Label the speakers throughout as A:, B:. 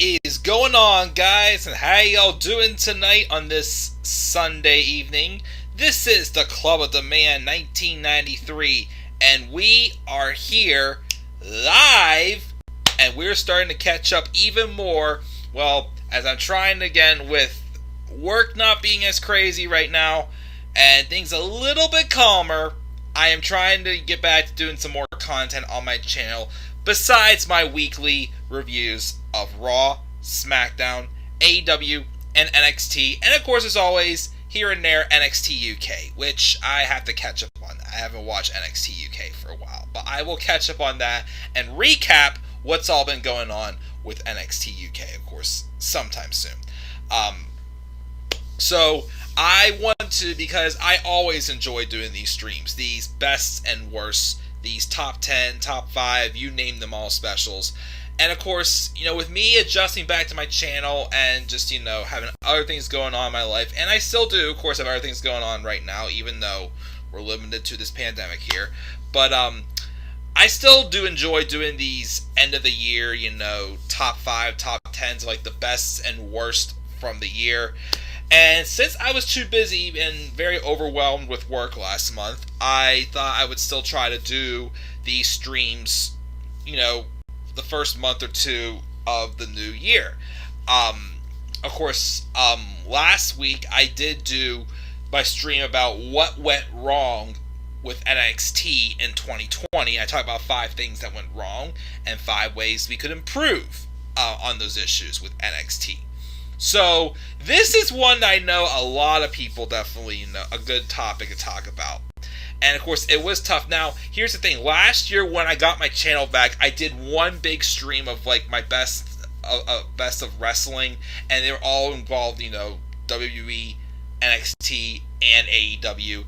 A: is going on, guys, and how y'all doing tonight on this Sunday evening? This is the Club of the Man 1993, and we are here live, and we're starting to catch up even more. Well, as I'm trying again with work not being as crazy right now, and things a little bit calmer, I am trying to get back to doing some more content on my channel besides my weekly reviews of Raw, SmackDown, AEW, and NXT, and of course, as always, here and there, NXT UK, which I have to catch up on that. I haven't watched NXT UK for a while, but I will catch up on that and recap what's all been going on with NXT UK, of course, sometime soon. So I want to, because I always enjoy doing these streams, these best and worst, these top 10, top 5, you name them all specials. And of course, with me adjusting back to my channel and just, having other things going on in my life, and I still do, of course, have other things going on right now, even though we're limited to this pandemic here. But I still do enjoy doing these end of the year, top 5, top 10s, like the best and worst from the year. And since I was too busy and very overwhelmed with work last month, I thought I would still try to do these streams, the first month or two of the new year. Of course, last week I did do my stream about what went wrong with NXT in 2020. I talked about 5 things that went wrong and 5 ways we could improve on those issues with NXT. So, this is one that I know a lot of people definitely a good topic to talk about. And of course, it was tough. Now, here's the thing. Last year, when I got my channel back, I did one big stream of like my best of wrestling, and they were all involved, WWE, NXT, and AEW.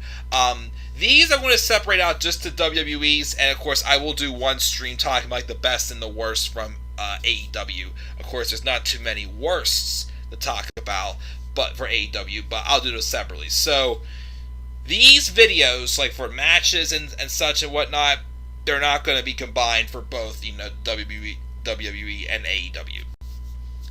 A: These I'm going to separate out just to WWE's, and of course, I will do one stream talking like the best and the worst from AEW. Of course, there's not too many worsts to talk about, but for AEW, but I'll do those separately. So these videos, like for matches and such and whatnot, they're not going to be combined for both, WWE and AEW.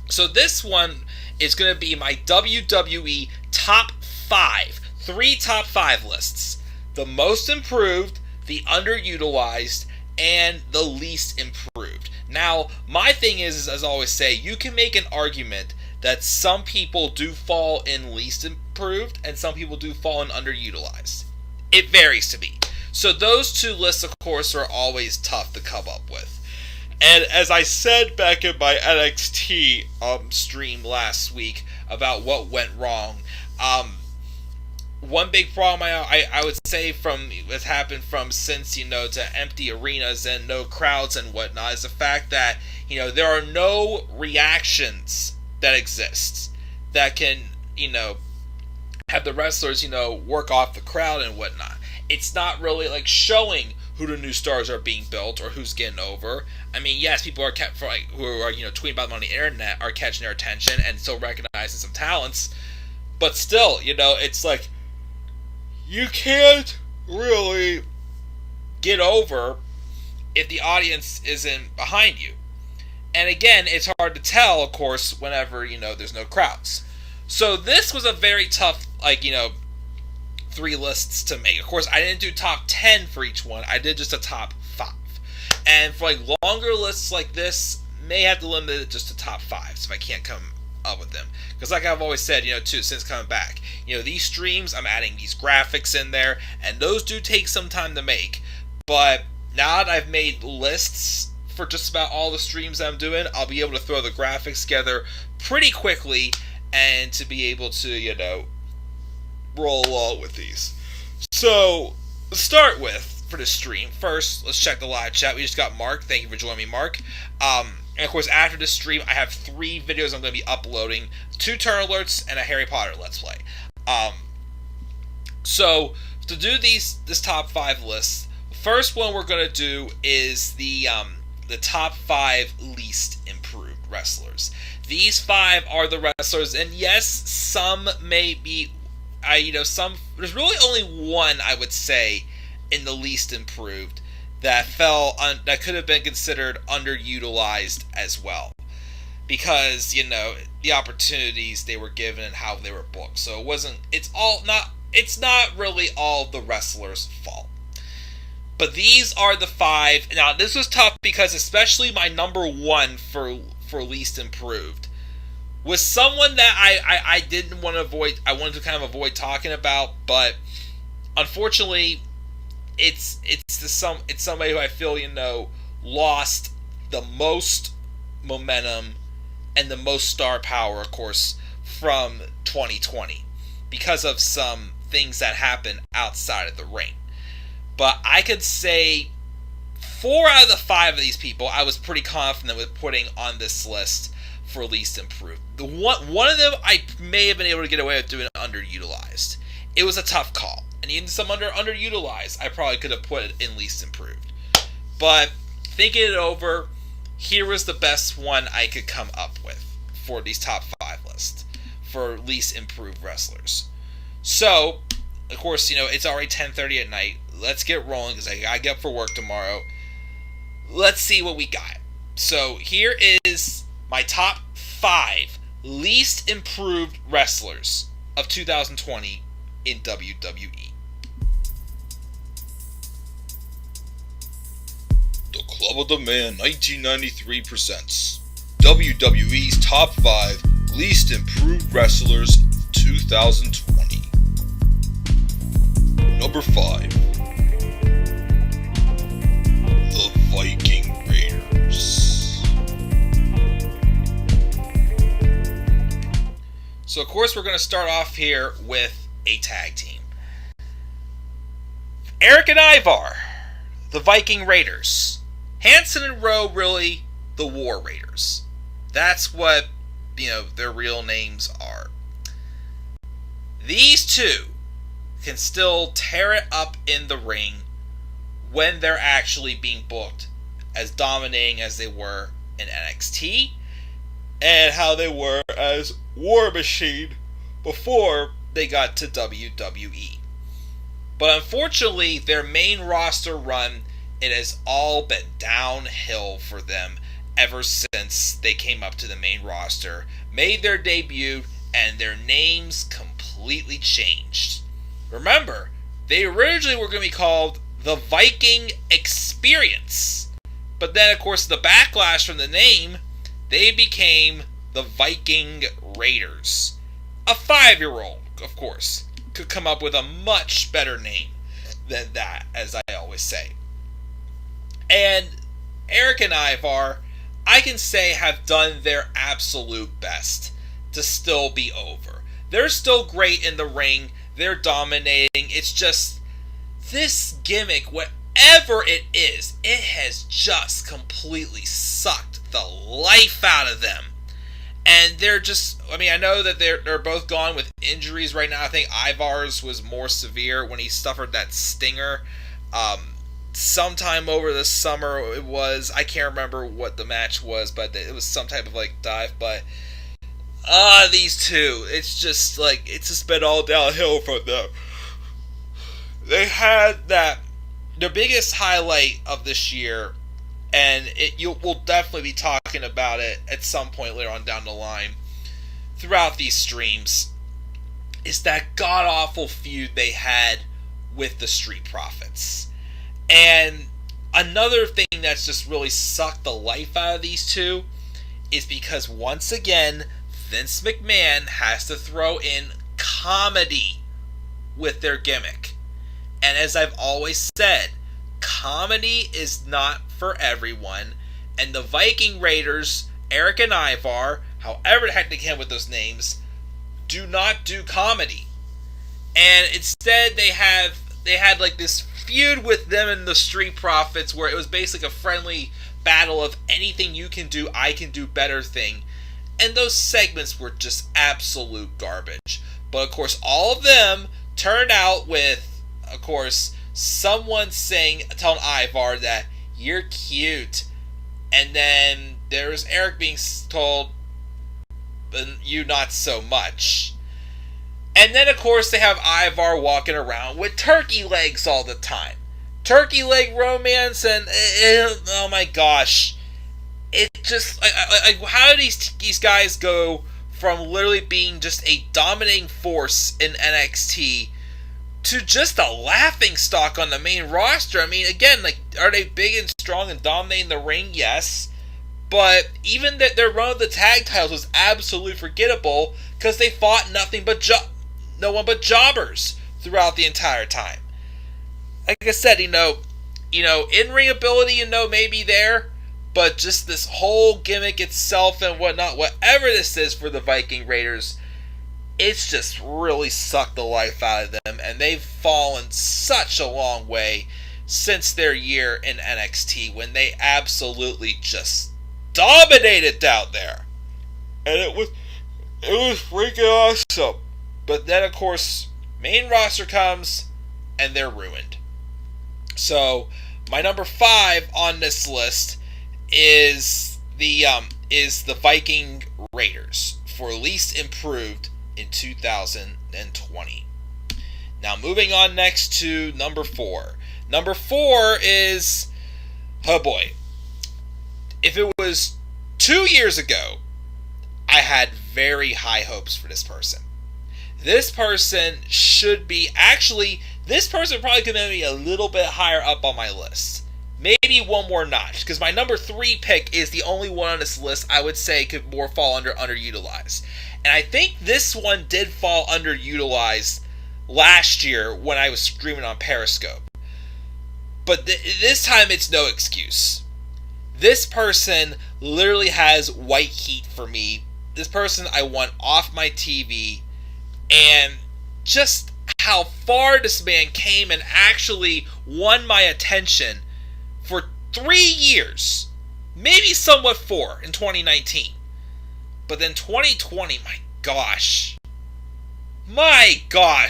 A: So this one is going to be my WWE top 5, 3 top 5 lists. The most improved, the underutilized, and the least improved. Now, my thing is, as I always say, you can make an argument that some people do fall in least improved and some people do fall in underutilized. It varies to me. So those 2 lists, of course, are always tough to come up with. And as I said back in my NXT stream last week about what went wrong, one big problem I would say from what's happened from since, to empty arenas and no crowds and whatnot is the fact that, there are no reactions that exists that can, have the wrestlers, work off the crowd and whatnot. It's not really like showing who the new stars are being built or who's getting over. I mean, yes, people are kept for who are tweeting about them on the internet are catching their attention and still recognizing some talents, but still, it's like you can't really get over if the audience isn't behind you. And again, it's hard to tell, of course, whenever, there's no crowds. So this was a very tough, 3 lists to make. Of course, I didn't do top 10 for each one. I did just a top 5. And for, longer lists like this, may have to limit it just to top 5s if I can't come up with them. Because like I've always said, too, since coming back, these streams, I'm adding these graphics in there, and those do take some time to make. But now that I've made lists for just about all the streams I'm doing, I'll be able to throw the graphics together pretty quickly and to be able to, roll along with these. So, let's start with, for the stream, first, let's check the live chat. We just got Mark. Thank you for joining me, Mark. And of course, after this stream, I have 3 videos I'm going to be uploading, 2 turn alerts and a Harry Potter Let's Play. So, to do this top 5 list, the first one we're going to do is the top 5 least improved wrestlers. These 5 are the wrestlers, and yes, some may be, there's really only one, I would say, in the least improved that that could have been considered underutilized as well. because the opportunities they were given and how they were booked. So it wasn't. It's not really all the wrestlers' fault. But these are the five. Now this was tough because especially my number one for least improved was someone that I didn't want to avoid. I wanted to kind of avoid talking about, but unfortunately, it's somebody who I feel lost the most momentum and the most star power, of course, from 2020 because of some things that happened outside of the ring. But I could say 4 out of the 5 of these people I was pretty confident with putting on this list for least improved. The one of them I may have been able to get away with doing underutilized. It was a tough call. And even some underutilized I probably could have put it in least improved. But thinking it over, here was the best one I could come up with for these top 5 lists for least improved wrestlers. So, of course, it's already 10:30 at night. Let's get rolling because I gotta get up for work tomorrow. Let's see what we got. So here is my top 5 least improved wrestlers of 2020 in WWE. The Club of the Man 1993 presents WWE's top 5 least improved wrestlers of 2020. Number 5. The Viking Raiders. So of course we're going to start off here with a tag team. Eric and Ivar, the Viking Raiders. Hanson and Rowe, really, the War Raiders. That's what, their real names are. These two can still tear it up in the ring when they're actually being booked as dominating as they were in NXT and how they were as War Machine before they got to WWE. But unfortunately, their main roster run, it has all been downhill for them ever since they came up to the main roster, made their debut, and their names completely changed. Remember, they originally were going to be called the Viking Experience. But then, of course, the backlash from the name, they became the Viking Raiders. A 5-year-old, of course, could come up with a much better name than that, as I always say. And Eric and Ivar, I can say, have done their absolute best to still be over. They're still great in the ring. They're dominating. It's just this gimmick, whatever it is, it has just completely sucked the life out of them. And they're just, I know that they're both gone with injuries right now. I think Ivar's was more severe when he suffered that stinger. Sometime over the summer it was, I can't remember what the match was, but it was some type of dive. But these two, it's just been all downhill from them. They had their biggest highlight of this year, and we'll definitely be talking about it at some point later on down the line throughout these streams, is that god-awful feud they had with the Street Profits. And another thing that's just really sucked the life out of these two is because, once again, Vince McMahon has to throw in comedy with their gimmick. And as I've always said, comedy is not for everyone. And the Viking Raiders, Eric and Ivar, however the heck they can with those names, do not do comedy. And instead they had this feud with them and the Street Profits where it was basically a friendly battle of anything you can do, I can do better thing. And those segments were just absolute garbage. But of course, all of them turned out with, of course, someone telling Ivar that you're cute. And then there's Eric being told, you not so much. And then, of course, they have Ivar walking around with turkey legs all the time. Turkey leg romance, and oh my gosh. it just like how do these guys go from literally being just a dominating force in NXT to just a laughing stock on the main roster? I mean, again, like, are they big and strong and dominating the ring? Yes. But even that their run of the tag titles was absolutely forgettable because they fought no one but jobbers throughout the entire time. Like I said, in-ring ability, maybe there, but just this whole gimmick itself and whatnot, whatever this is for the Viking Raiders, it's just really sucked the life out of them, and they've fallen such a long way since their year in NXT when they absolutely just dominated down there. And it was freaking awesome. But then, of course, main roster comes, and they're ruined. So, my number 5 on this list is the Viking Raiders for least improved in 2020. Now, moving on next to number 4. Number 4 is, oh boy, if it was 2 years ago, I had very high hopes for this person. This person probably could be a little bit higher up on my list. Maybe one more notch, because my number 3 pick is the only one on this list I would say could more fall under underutilized. And I think this one did fall underutilized last year when I was streaming on Periscope. But this time it's no excuse. This person literally has white heat for me. This person I want off my TV. And just how far this man came and actually won my attention for 3 years. Maybe somewhat 4 in 2019. But then 2020, my gosh,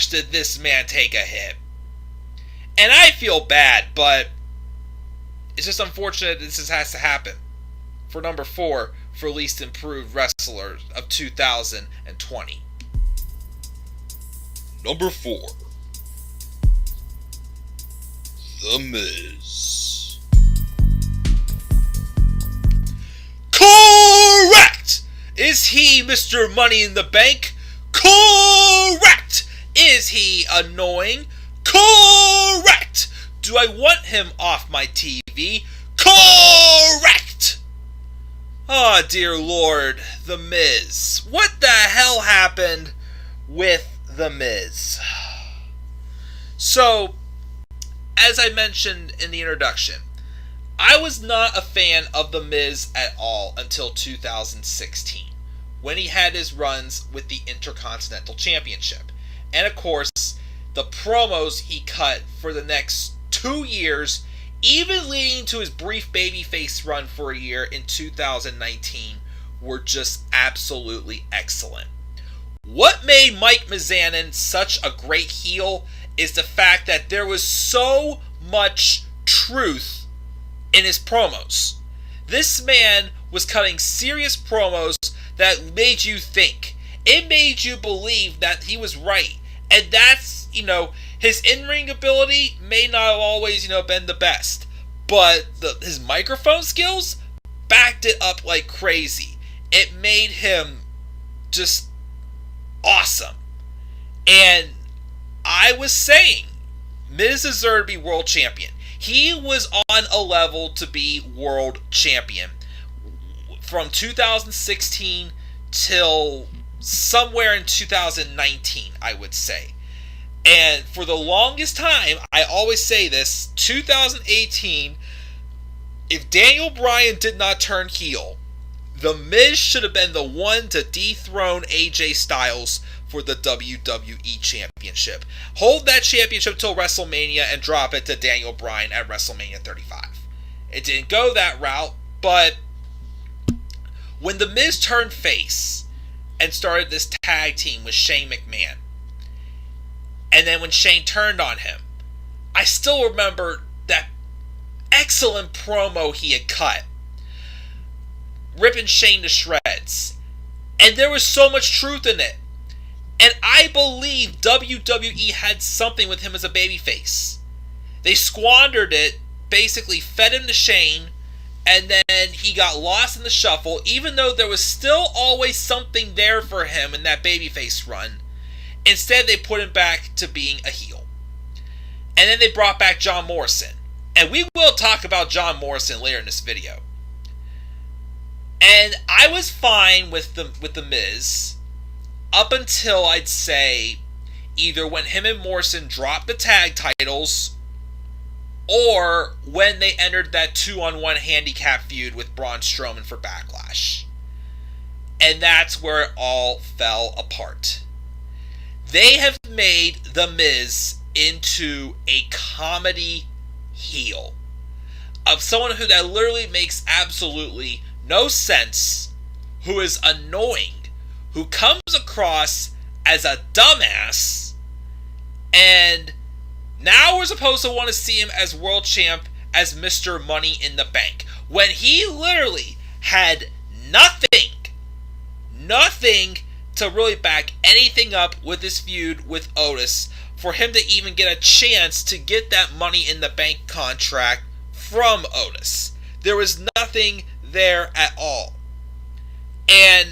A: did this man take a hit. And I feel bad, but it's just unfortunate this has to happen. For number 4, for least improved wrestler of 2020. Number 4, The Miz. Correct! Is he Mr. Money in the Bank? Correct! Is he annoying? Correct! Do I want him off my TV? Correct! Oh, dear Lord, The Miz. What the hell happened with The Miz? So, as I mentioned in the introduction, I was not a fan of The Miz at all until 2016, when he had his runs with the Intercontinental Championship. And of course, the promos he cut for the next 2 years, even leading to his brief babyface run for a year in 2019, were just absolutely excellent. What made Mike Mizanin such a great heel is the fact that there was so much truth in his promos. This man was cutting serious promos that made you think. It made you believe that he was right. And that's, his in-ring ability may not have always, been the best. But his microphone skills backed it up like crazy. It made him just awesome. And I was saying, Miz deserved to be world champion. He was on a level to be world champion from 2016 till somewhere in 2019, I would say. And for the longest time, I always say this, 2018, if Daniel Bryan did not turn heel, The Miz should have been the one to dethrone AJ Styles for the WWE Championship. Hold that championship till WrestleMania and drop it to Daniel Bryan at WrestleMania 35. It didn't go that route, but when The Miz turned face and started this tag team with Shane McMahon, and then when Shane turned on him, I still remember that excellent promo he had cut, ripping Shane to shreds. And there was so much truth in it. And I believe WWE had something with him as a babyface. They squandered it, basically fed him to Shane, and then he got lost in the shuffle, even though there was still always something there for him in that babyface run. Instead, they put him back to being a heel. And then they brought back John Morrison. And we will talk about John Morrison later in this video. And I was fine with the Miz up until, I'd say, either when him and Morrison dropped the tag titles, or when they entered that 2-on-1 handicap feud with Braun Strowman for Backlash. And that's where it all fell apart. They have made The Miz into a comedy heel of someone who that literally makes absolutely no sense, who is annoying, who comes across as a dumbass, and now we're supposed to want to see him as world champ, as Mr. Money in the Bank, when he literally had nothing to really back anything up with this feud with Otis for him to even get a chance to get that Money in the Bank contract from Otis. There was nothing there at all. And,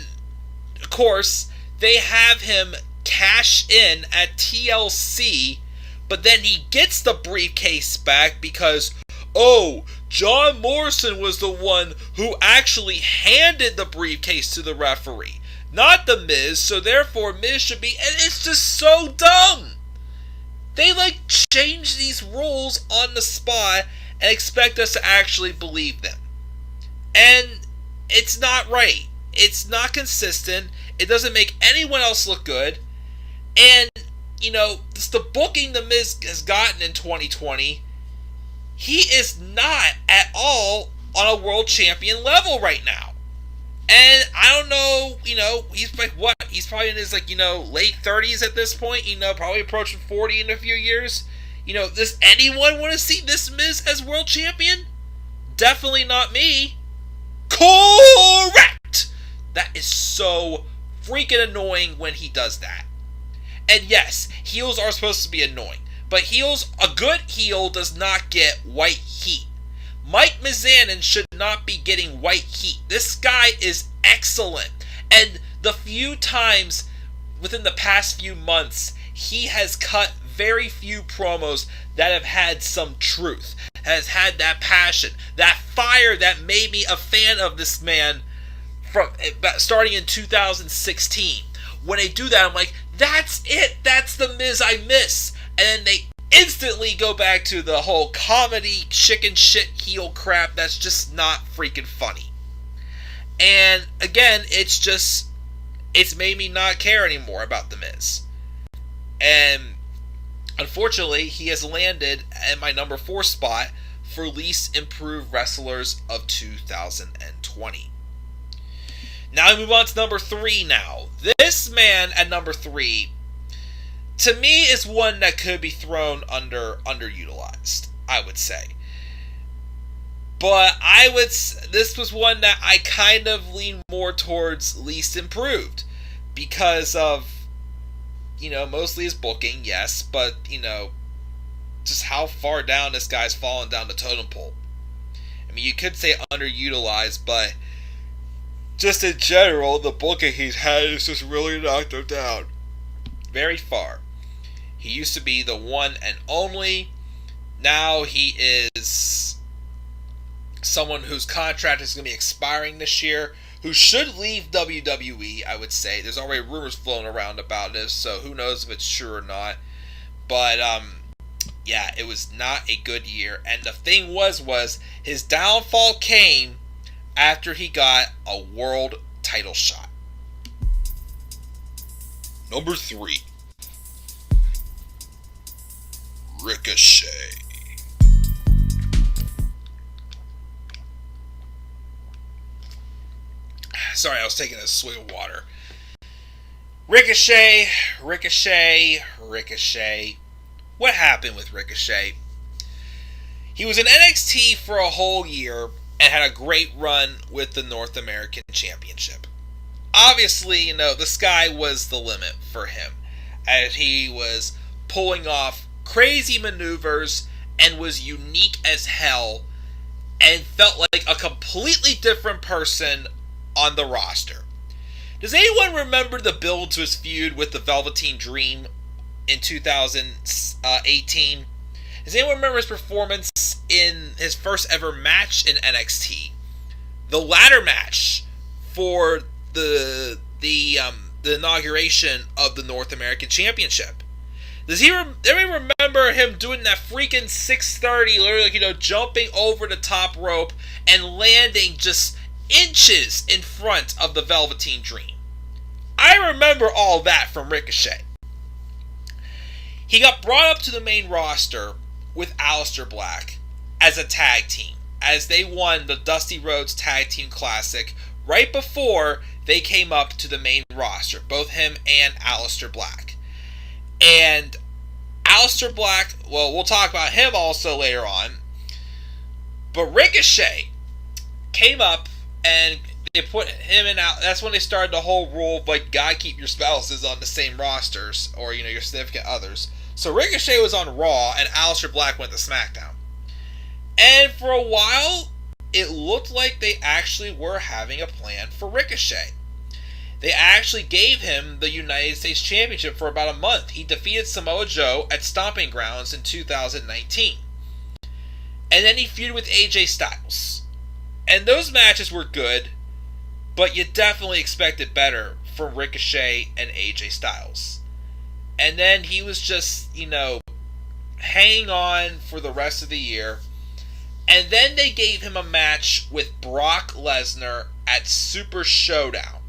A: of course, they have him cash in at TLC, but then he gets the briefcase back because, oh, John Morrison was the one who actually handed the briefcase to the referee, not the Miz, so therefore Miz should be, and it's just so dumb. They change these rules on the spot and expect us to actually believe them. And it's not right. It's not consistent. It doesn't make anyone else look good. And, just the booking the Miz has gotten in 2020, he is not at all on a world champion level right now. And I don't know, he's like what? He's probably in his late 30s at this point, probably approaching 40 in a few years. Does anyone want to see this Miz as world champion? Definitely not me. Correct! That is so freaking annoying when he does that. And yes, heels are supposed to be annoying, but a good heel does not get white heat. Mike Mizanin should not be getting white heat. This guy is excellent. And the few times within the past few months he has cut very few promos that have had some truth, has had that passion, that fire that made me a fan of this man from starting in 2016. When they do that, I'm like, that's it. That's the Miz I miss. And then they instantly go back to the whole comedy chicken shit heel crap that's just not freaking funny. And again, it's made me not care anymore about the Miz. And unfortunately, he has landed at my number 4 spot for least improved wrestlers of 2020. Now we move on to number 3 now. This man at number 3, to me, is one that could be thrown underutilized, I would say. But this was one that I kind of lean more towards least improved because of, mostly his booking, yes, but, just how far down this guy's fallen down the totem pole. I mean, you could say underutilized, but just in general, the booking he's had has just really knocked him down very far. He used to be the one and only. Now he is someone whose contract is going to be expiring this year, who should leave WWE, I would say. There's already rumors flown around about this, so who knows if it's true or not. But, yeah, it was not a good year. And the thing was his downfall came after he got a world title shot. Number 3. Ricochet. Sorry, I was taking a swig of water. Ricochet. What happened with Ricochet? He was in NXT for a whole year and had a great run with the North American Championship. Obviously, the sky was the limit for him, as he was pulling off crazy maneuvers and was unique as hell and felt like a completely different person on the roster. Does anyone remember the build to his feud with the Velveteen Dream in 2018? Does anyone remember his performance in his first ever match in NXT? The ladder match for the inauguration of the North American Championship. Does anyone remember him doing that freaking 630, literally, jumping over the top rope and landing just inches in front of the Velveteen Dream? I remember all that from Ricochet. He got brought up to the main roster with Aleister Black as a tag team, as they won the Dusty Rhodes Tag Team Classic right before they came up to the main roster, both him and Aleister Black. And Aleister Black, well, we'll talk about him also later on, but Ricochet came up and they put him in out. That's when they started the whole rule of, like, gotta keep your spouses on the same rosters, or, your significant others. So Ricochet was on Raw, and Aleister Black went to SmackDown. And for a while, it looked like they actually were having a plan for Ricochet. They actually gave him the United States Championship for about a month. He defeated Samoa Joe at Stomping Grounds in 2019. And then he feuded with AJ Styles. And those matches were good, but you definitely expected better from Ricochet and AJ Styles. And then he was just, hanging on for the rest of the year. And then they gave him a match with Brock Lesnar at Super Showdown.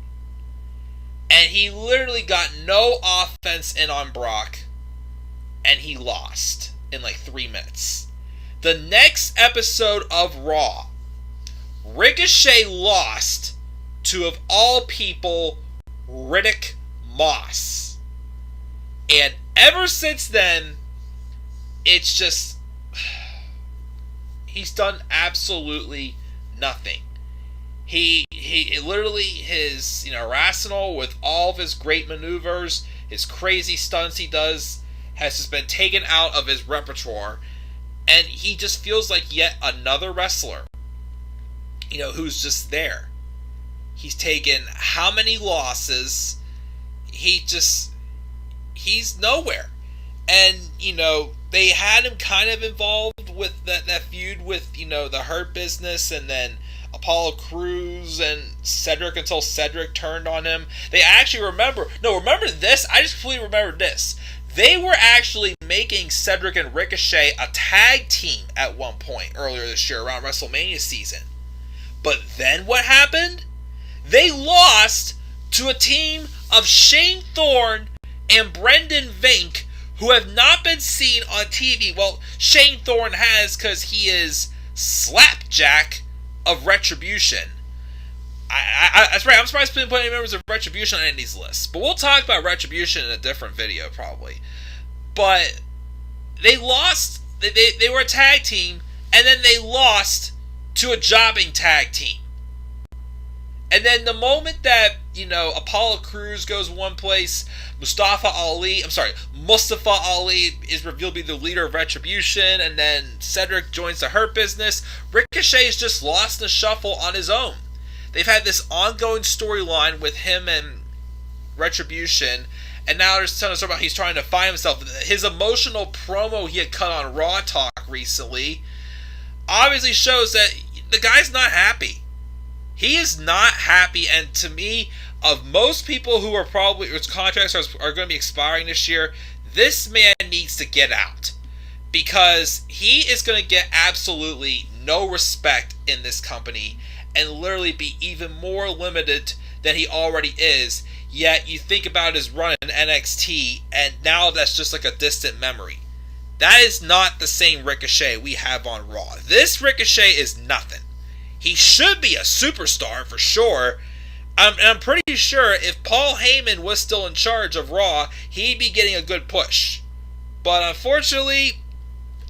A: And he literally got no offense in on Brock. And he lost in like 3 minutes. The next episode of Raw, Ricochet lost to, of all people, Riddick Moss. And ever since then, it's just, he's done absolutely nothing. He literally, his, arsenal with all of his great maneuvers, his crazy stunts he does, has just been taken out of his repertoire. And he just feels like yet another wrestler, who's just there. He's taken how many losses? He's nowhere. And, they had him kind of involved with that feud with, the Hurt Business and then Apollo Crews and Cedric until Cedric turned on him. They actually remember this? I just completely remembered this. They were actually making Cedric and Ricochet a tag team at one point earlier this year around WrestleMania season. But then what happened? They lost to a team of Shane Thorne and Brendan Vink, who have not been seen on TV. Well, Shane Thorne has, because he is Slapjack of Retribution. That's right, I'm surprised they didn't put any members of Retribution on any of these lists. But we'll talk about Retribution in a different video, probably. But they lost, they were a tag team, and then they lost to a jobbing tag team. And then the moment that, Apollo Crews goes one place, Mustafa Ali is revealed to be the leader of Retribution, and then Cedric joins the Hurt Business, Ricochet's just lost in the shuffle on his own. They've had this ongoing storyline with him and Retribution, and now there's telling us about he's trying to find himself. His emotional promo he had cut on Raw Talk recently obviously shows that the guy's not happy. He is not happy, and to me, of most people who are probably, whose contracts are going to be expiring this year, this man needs to get out. Because he is going to get absolutely no respect in this company and literally be even more limited than he already is. Yet you think about his run in NXT, and now that's just like a distant memory. That is not the same Ricochet we have on Raw. This Ricochet is nothing. He should be a superstar for sure. I'm pretty sure if Paul Heyman was still in charge of Raw, he'd be getting a good push. But unfortunately,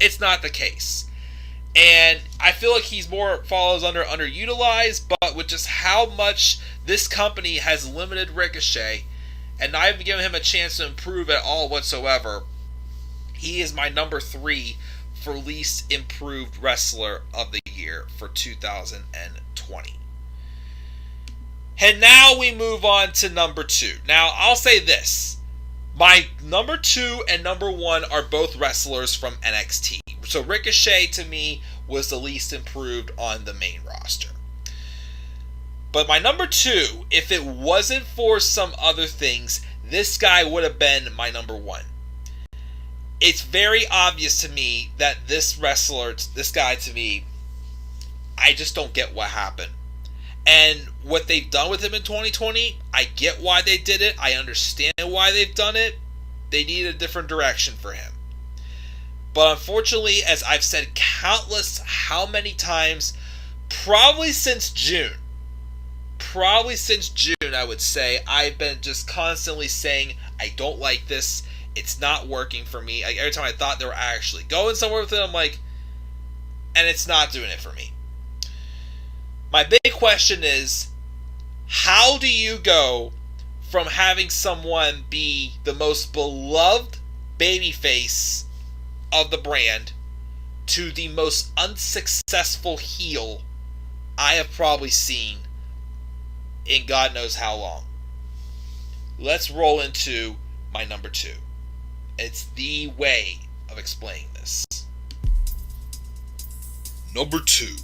A: it's not the case. And I feel like he's more falls under underutilized, but with just how much this company has limited Ricochet and not even given him a chance to improve at all whatsoever, he is my number 3 for least improved wrestler of the year. year for 2020. And now we move on to number 2. Now, I'll say this. My number 2 and number 1 are both wrestlers from NXT. So Ricochet, to me, was the least improved on the main roster. But my number 2, if it wasn't for some other things, this guy would have been my number 1. It's very obvious to me that this guy to me, I just don't get what happened. And what they've done with him in 2020, I get why they did it. I understand why they've done it. They need a different direction for him. But unfortunately, as I've said how many times, probably since June, I would say, I've been just constantly saying, I don't like this. It's not working for me. Every time I thought they were actually going somewhere with it, I'm like, and it's not doing it for me. My big question is, how do you go from having someone be the most beloved babyface of the brand to the most unsuccessful heel I have probably seen in God knows how long? Let's roll into my number 2. It's the way of explaining this. Number 2.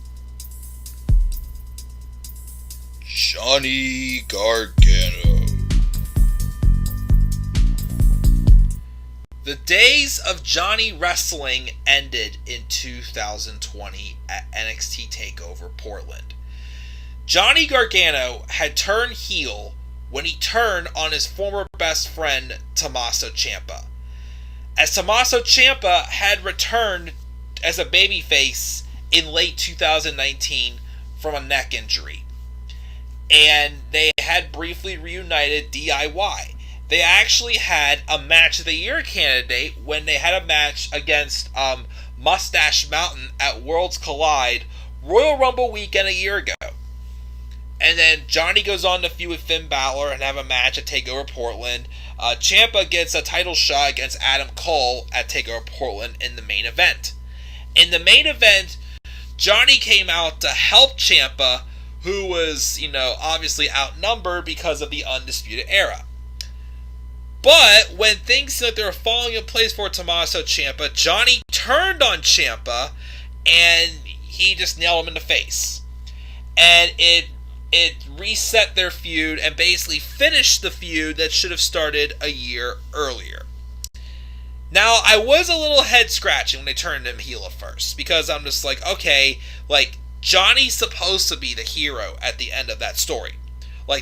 A: Johnny Gargano. The days of Johnny wrestling ended in 2020 at NXT TakeOver Portland. Johnny Gargano had turned heel when he turned on his former best friend Tommaso Ciampa, as Tommaso Ciampa had returned as a babyface in late 2019 from a neck injury. And they had briefly reunited DIY. They actually had a Match of the Year candidate when they had a match against Mustache Mountain at Worlds Collide Royal Rumble weekend a year ago. And then Johnny goes on to feud with Finn Balor and have a match at TakeOver Portland. Ciampa gets a title shot against Adam Cole at TakeOver Portland in the main event. In the main event, Johnny came out to help Ciampa, who was, obviously outnumbered because of the Undisputed Era. But when things seemed like they were falling in place for Tommaso Ciampa, Johnny turned on Ciampa and he just nailed him in the face. And it reset their feud and basically finished the feud that should have started a year earlier. Now, I was a little head scratching when they turned him heel at first, because I'm just like, okay, Johnny's supposed to be the hero at the end of that story.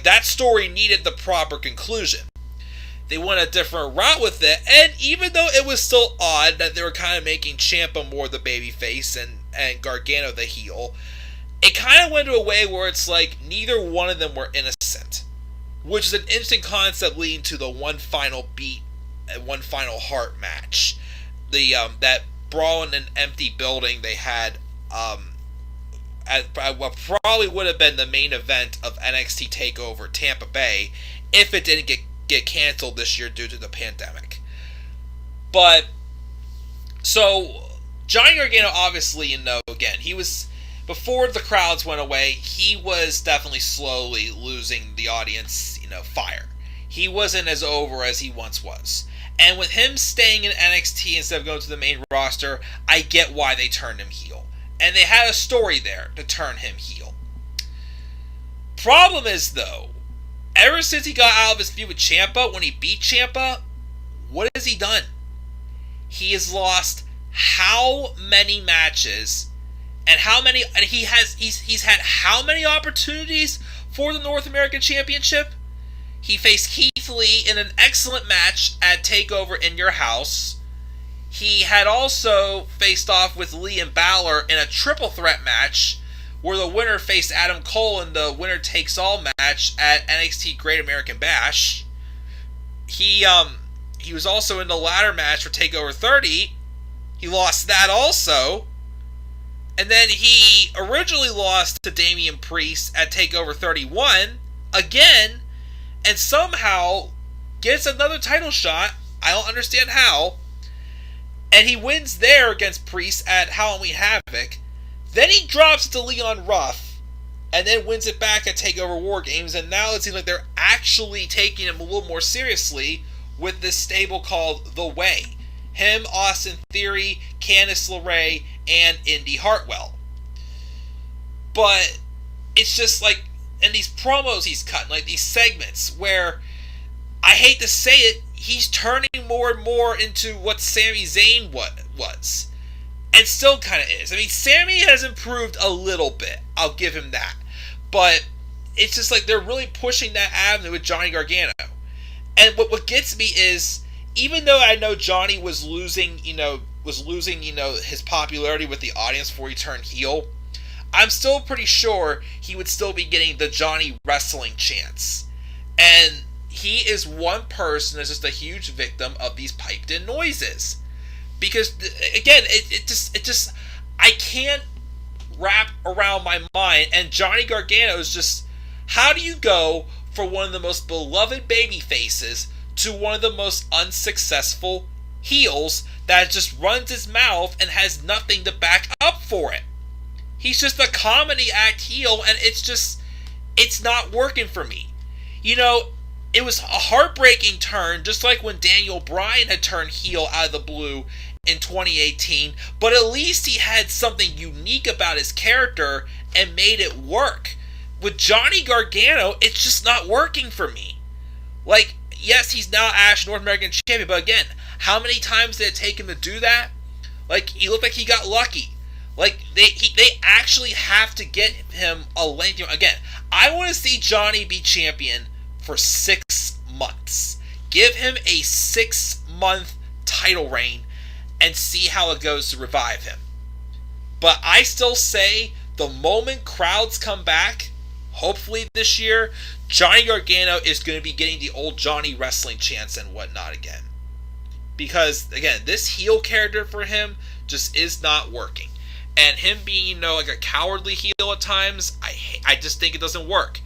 A: That story needed the proper conclusion. They went a different route with it, and even though it was still odd that they were kind of making Ciampa more the babyface and Gargano the heel, it kind of went to a way where it's like neither one of them were innocent, which is an interesting concept leading to the one final beat and one final heart match. That brawl in an empty building they had at what probably would have been the main event of NXT TakeOver Tampa Bay if it didn't get canceled this year due to the pandemic. But so Johnny Gargano, obviously, again, he was, before the crowds went away, he was definitely slowly losing the audience, fire. He wasn't as over as he once was. And with him staying in NXT instead of going to the main roster, I get why they turned him heel. And they had a story there to turn him heel. Problem is, though, ever since he got out of his feud with Ciampa, when he beat Ciampa, what has he done? He has lost how many matches, and he's had how many opportunities for the North American Championship? He faced Keith Lee in an excellent match at TakeOver in Your House. He had also faced off with Lee and Balor in a triple threat match where the winner faced Adam Cole in the winner takes all match at NXT Great American Bash. He was also in the ladder match for TakeOver 30. He lost that also. And then he originally lost to Damian Priest at TakeOver 31 again, and somehow gets another title shot. I don't understand how. And he wins there against Priest at Halloween Havoc. Then he drops to Leon Ruff, and then wins it back at TakeOver War Games, and now it seems like they're actually taking him a little more seriously with this stable called The Way. Him, Austin Theory, Candice LeRae, and Indy Hartwell. But it's just like, and these promos he's cutting, like these segments where, I hate to say it, he's turning more and more into what Sami Zayn was. And still kind of is. I mean, Sami has improved a little bit. I'll give him that. But it's just like they're really pushing that avenue with Johnny Gargano. And what gets me is, even though I know Johnny was losing, his popularity with the audience before he turned heel, I'm still pretty sure he would still be getting the Johnny Wrestling chants. And he is one person that's just a huge victim of these piped in noises. Because, again, it just, I can't wrap around my mind, and Johnny Gargano is just, how do you go from one of the most beloved baby faces to one of the most unsuccessful heels that just runs his mouth and has nothing to back up for it? He's just a comedy act heel, and it's not working for me. It was a heartbreaking turn, just like when Daniel Bryan had turned heel out of the blue in 2018, but at least he had something unique about his character and made it work. With Johnny Gargano, it's just not working for me. Like, yes, he's now Ash North American Champion, but again, how many times did it take him to do that? Like, he looked like he got lucky. Like, they actually have to get him a lengthy... Again, I want to see Johnny be champion for 6 months. Give him a 6-month title reign and see how it goes to revive him. But I still say, the moment crowds come back, hopefully this year, Johnny Gargano is going to be getting the old Johnny Wrestling chants and whatnot again. Because, again, this heel character for him just is not working. And him being, like a cowardly heel at times, I just think it doesn't work.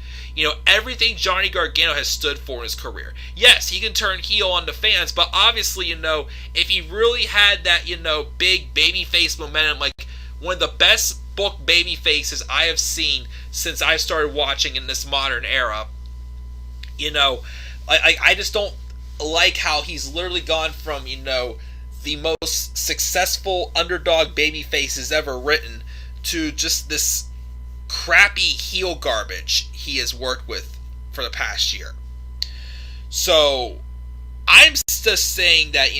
A: Everything Johnny Gargano has stood for in his career. Yes, he can turn heel on the fans, but obviously, if he really had that, big babyface momentum, like one of the best booked baby faces I have seen since I started watching in this modern era, I just don't like how he's literally gone from, the most successful underdog baby faces ever written to just this crappy heel garbage he has worked with for the past year. So I'm just saying that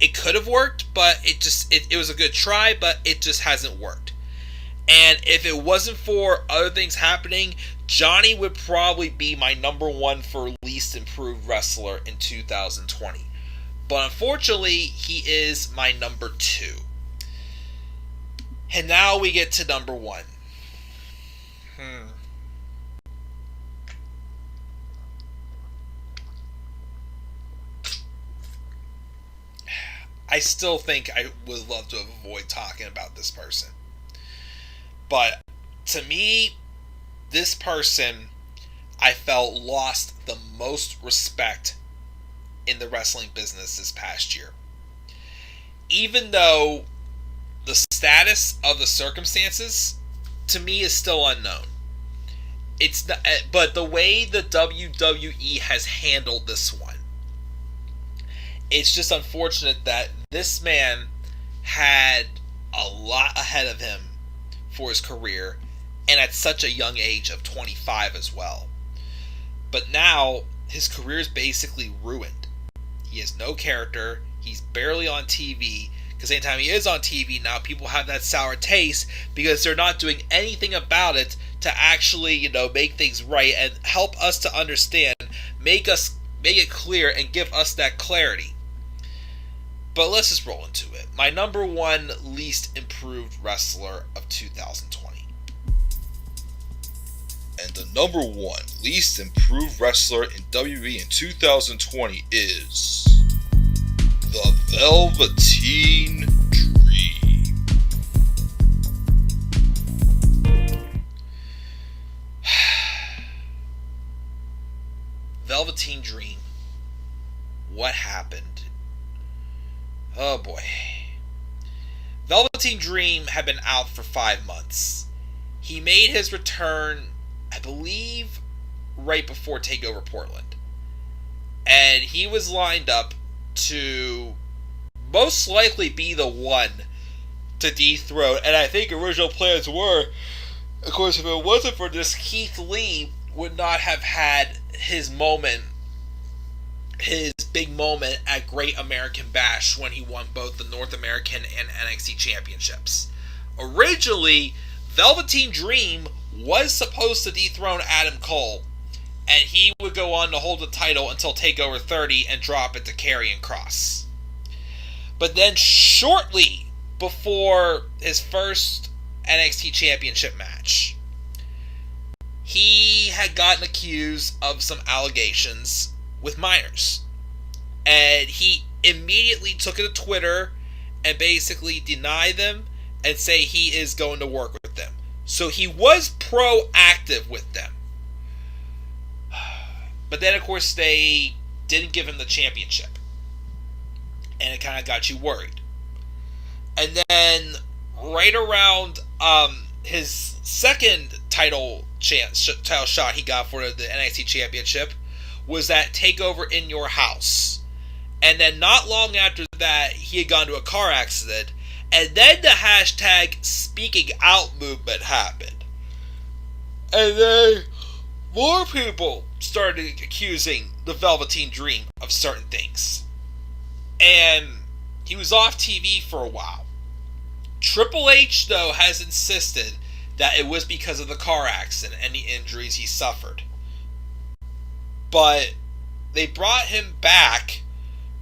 A: it could have worked, but it was a good try, but it just hasn't worked. And if it wasn't for other things happening, Johnny would probably be my number one for least improved wrestler in 2020. But unfortunately, he is my number 2. And now we get to number 1. I still think I would love to avoid talking about this person. But to me, this person, I felt lost the most respect in the wrestling business this past year. Even though the status of the circumstances, to me, is still unknown. It's not, but the way the WWE has handled this one, it's just unfortunate that this man had a lot ahead of him for his career, and at such a young age of 25 as well. But now, his career is basically ruined. He has no character, he's barely on TV, because anytime he is on TV now, people have that sour taste, because they're not doing anything about it to actually, make things right, and help us to understand, make it clear, and give us that clarity. But let's just roll into it. My number 1 least improved wrestler of 2020.
B: And the number 1 least improved wrestler in WWE in 2020 is the Velveteen Dream.
A: Velveteen Dream. What happened? Oh boy. Velveteen Dream had been out for 5 months. He made his return, I believe, right before TakeOver Portland. And he was lined up to most likely be the one to dethrone. And I think original plans were, of course, if it wasn't for this, Keith Lee would not have had his moment, his big moment at Great American Bash when he won both the North American and NXT championships. Originally, Velveteen Dream was supposed to dethrone Adam Cole, and he would go on to hold the title until TakeOver 30 and drop it to Karrion Kross. But then shortly before his first NXT championship match, he had gotten accused of some allegations with minors. And he immediately took it to Twitter and basically denied them and say he is going to work with them. So he was proactive with them. But then, of course, they didn't give him the championship. And it kind of got you worried. And then, right around his second title shot he got for the NXT championship was that TakeOver in Your House. And then not long after that, he had gone to a car accident. And then the hashtag Speaking Out movement happened. And then more people started accusing the Velveteen Dream of certain things. And he was off TV for a while. Triple H, though, has insisted that it was because of the car accident and the injuries he suffered. But they brought him back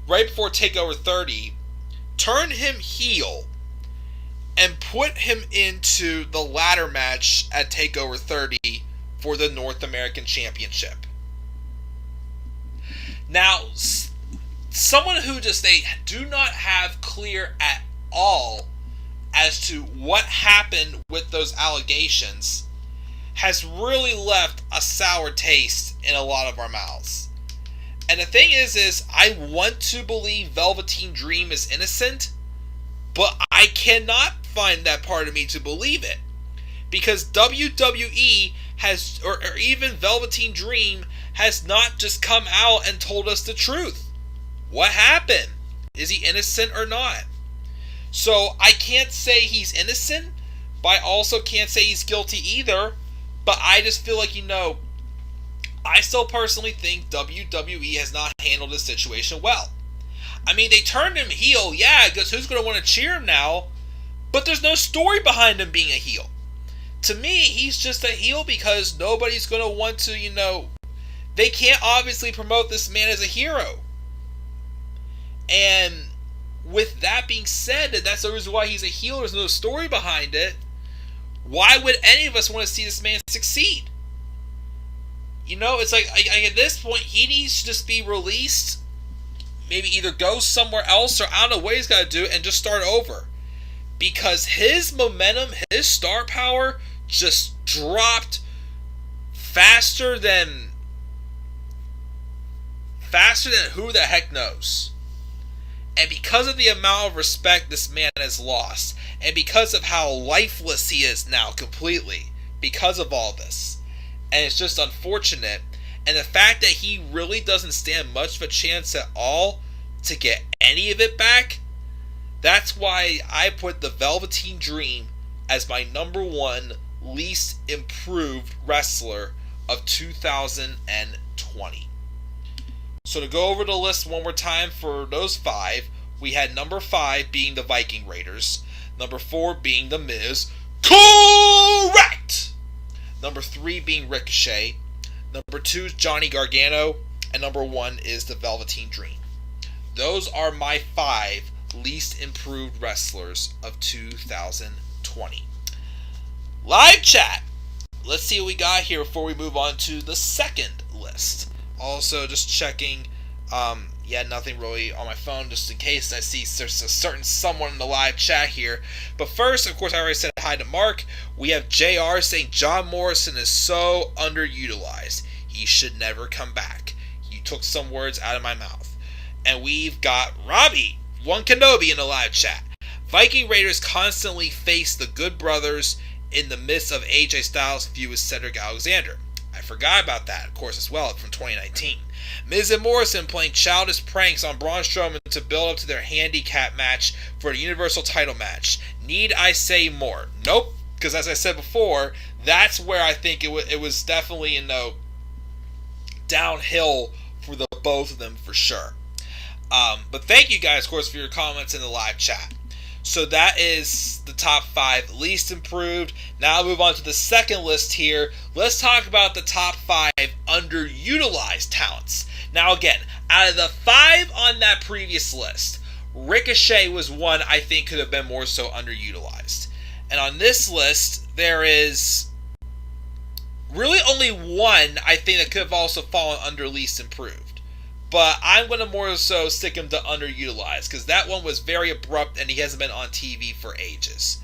A: right before TakeOver 30, turned him heel, and put him into the ladder match at TakeOver 30 for the North American Championship. Now, someone who just they do not have clear at all as to what happened with those allegations has really left a sour taste in a lot of our mouths. And the thing is I want to believe Velveteen Dream is innocent, but I cannot find that part of me to believe it. Because WWE has, or even Velveteen Dream, has not just come out and told us the truth. What happened? Is he innocent or not? So I can't say he's innocent, but I also can't say he's guilty either. But I just feel like, I still personally think WWE has not handled this situation well. I mean, they turned him heel, yeah, because who's going to want to cheer him now? But there's no story behind him being a heel. To me, he's just a heel because nobody's going to want to, they can't obviously promote this man as a hero. And with that being said, that's the reason why he's a heel, there's no story behind it. Why would any of us want to see this man succeed? It's like at this point, he needs to just be released. Maybe either go somewhere else, or I don't know what he's got to do, and just start over. Because his momentum, his star power, just dropped faster than who the heck knows. And because of the amount of respect this man has lost, and because of how lifeless he is now completely, because of all this, and it's just unfortunate, and the fact that he really doesn't stand much of a chance at all to get any of it back, that's why I put the Velveteen Dream as my number one least improved wrestler of 2020. So to go over the list one more time for those 5, we had number 5 being the Viking Raiders, number 4 being The Miz, correct! Number 3 being Ricochet, number 2 is Johnny Gargano, and number 1 is the Velveteen Dream. Those are my 5 least improved wrestlers of 2020. Live chat! Let's see what we got here before we move on to the second list. Also, just checking, nothing really on my phone, just in case I see there's a certain someone in the live chat here. But first, of course, I already said hi to Mark. We have JR saying John Morrison is so underutilized. He should never come back. You took some words out of my mouth. And we've got Robbie, One Kenobi, in the live chat. Viking Raiders constantly face the Good Brothers in the midst of AJ Styles' feud with Cedric Alexander. I forgot about that, of course, as well, from 2019. Miz and Morrison playing childish pranks on Braun Strowman to build up to their handicap match for the Universal title match. Need I say more? Nope, because as I said before, that's where I think it was definitely, downhill for the both of them for sure. But thank you guys, of course, for your comments in the live chat. So that is the top 5 least improved. Now I'll move on to the second list here. Let's talk about the top 5 underutilized talents. Now again, out of the 5 on that previous list, Ricochet was one I think could have been more so underutilized. And on this list, there is really only one I think that could have also fallen under least improved. But I'm going to more so stick him to underutilized because that one was very abrupt and he hasn't been on TV for ages.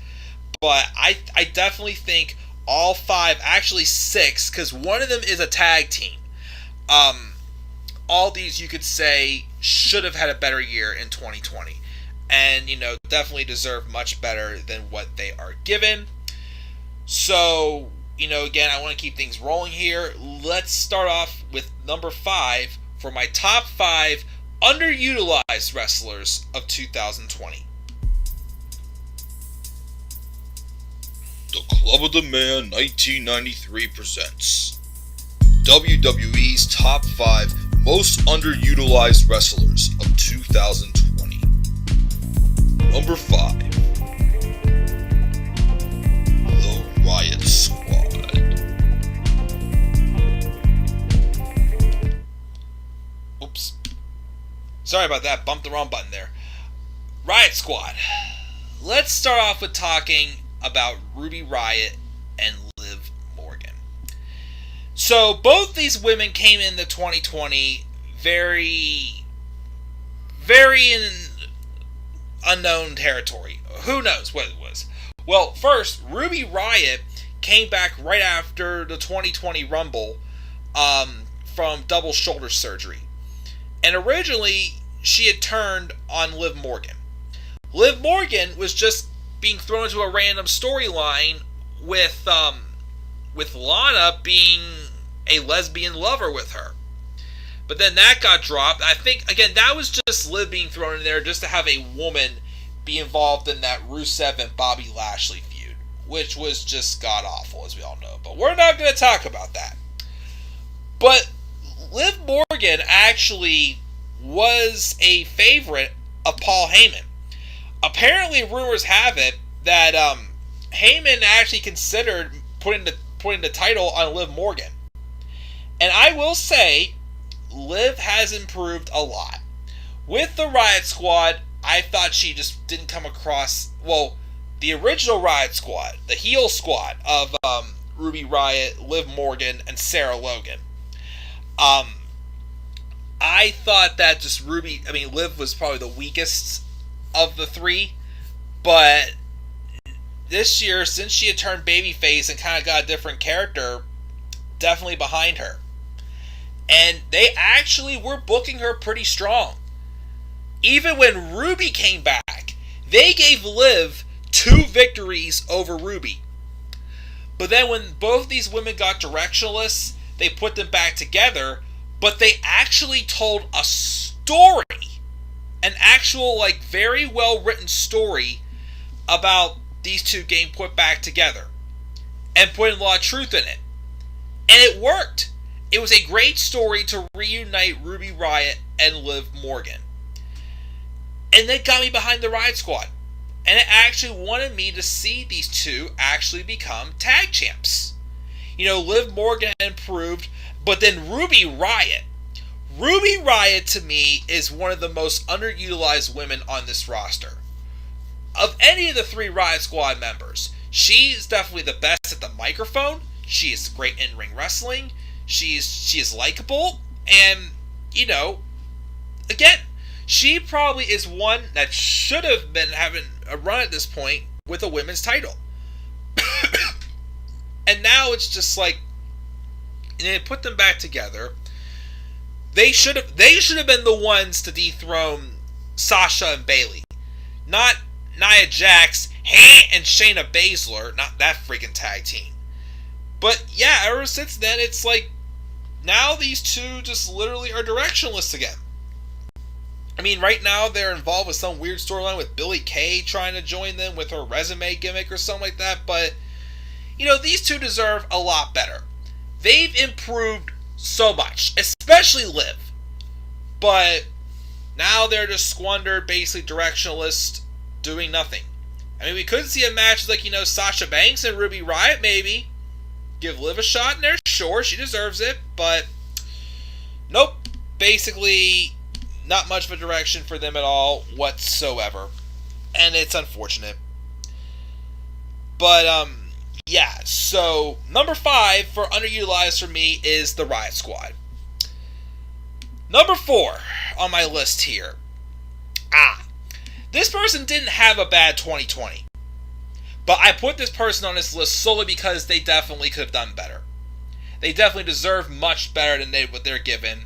A: But I definitely think all 5, actually 6, because one of them is a tag team. All these you could say should have had a better year in 2020. And, definitely deserve much better than what they are given. So, again, I want to keep things rolling here. Let's start off with number 5. For my top 5 underutilized wrestlers of 2020.
B: The Club of the Man 1993 presents WWE's top 5 most underutilized wrestlers of 2020. Number 5. The Riot Squad.
A: Oops. Sorry about that. Bumped the wrong button there. Riot Squad. Let's start off with talking about Ruby Riott and Liv Morgan. So both these women came into 2020 very in unknown territory. Who knows what it was? Well, first, Ruby Riott came back right after the 2020 Rumble from double shoulder surgery. And originally, she had turned on Liv Morgan. Liv Morgan was just being thrown into a random storyline with Lana being a lesbian lover with her. But then that got dropped. I think, again, that was just Liv being thrown in there just to have a woman be involved in that Rusev and Bobby Lashley feud, which was just god-awful, as we all know. But we're not going to talk about that. But Liv Morgan actually was a favorite of Paul Heyman. Apparently, rumors have it that Heyman actually considered putting the title on Liv Morgan. And I will say, Liv has improved a lot. With the Riot Squad, I thought she just didn't come across... Well, the original Riot Squad, the heel squad of Ruby Riott, Liv Morgan, and Sarah Logan. I thought that just Liv was probably the weakest of the 3, but this year, since she had turned babyface and kind of got a different character, definitely behind her. And they actually were booking her pretty strong. Even when Ruby came back, they gave Liv 2 victories over Ruby. But then when both these women got directionless, they put them back together, but they actually told a story. An actual, very well written story about these 2 getting put back together. And putting a lot of truth in it. And it worked. It was a great story to reunite Ruby Riott and Liv Morgan. And that got me behind the Riot Squad. And it actually wanted me to see these 2 actually become tag champs. Liv Morgan improved, but then Ruby Riott. Ruby Riott, to me, is one of the most underutilized women on this roster. Of any of the 3 Riot Squad members, she is definitely the best at the microphone. She is great in ring wrestling. She is likable. And, again, she probably is one that should have been having a run at this point with a women's title. And now it's just they put them back together. They should have been the ones to dethrone Sasha and Bayley. Not Nia Jax and Shayna Baszler, not that freaking tag team. But yeah, ever since then, it's like now these two just literally are directionless again. I mean, right now they're involved with some weird storyline with Billie Kay trying to join them with her resume gimmick or something like that, but these two deserve a lot better. They've improved so much, especially Liv. But now they're just squandered, basically directionless, doing nothing. I mean, we could see a match like, Sasha Banks and Ruby Riott, maybe. Give Liv a shot in there, sure, she deserves it, but nope. Basically, not much of a direction for them at all whatsoever. And it's unfortunate. But, yeah, so number 5 for underutilized for me is the Riott Squad. Number 4 on my list here. This person didn't have a bad 2020. But I put this person on this list solely because they definitely could have done better. They definitely deserve much better than what they're given.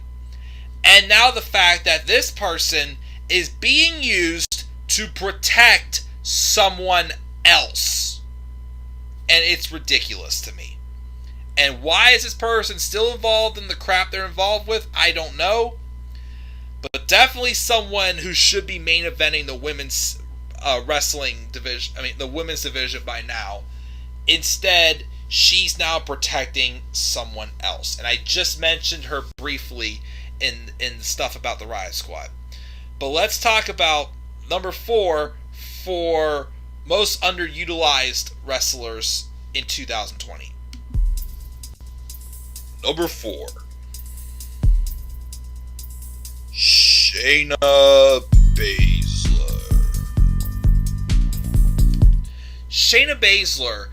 A: And now the fact that this person is being used to protect someone else. And it's ridiculous to me. And why is this person still involved in the crap they're involved with? I don't know. But definitely someone who should be main eventing the women's wrestling division. I mean, the women's division by now. Instead, she's now protecting someone else. And I just mentioned her briefly in stuff about the Riott Squad. But let's talk about number 4 for most underutilized wrestlers in 2020.
B: Number 4. Shayna Baszler.
A: Shayna Baszler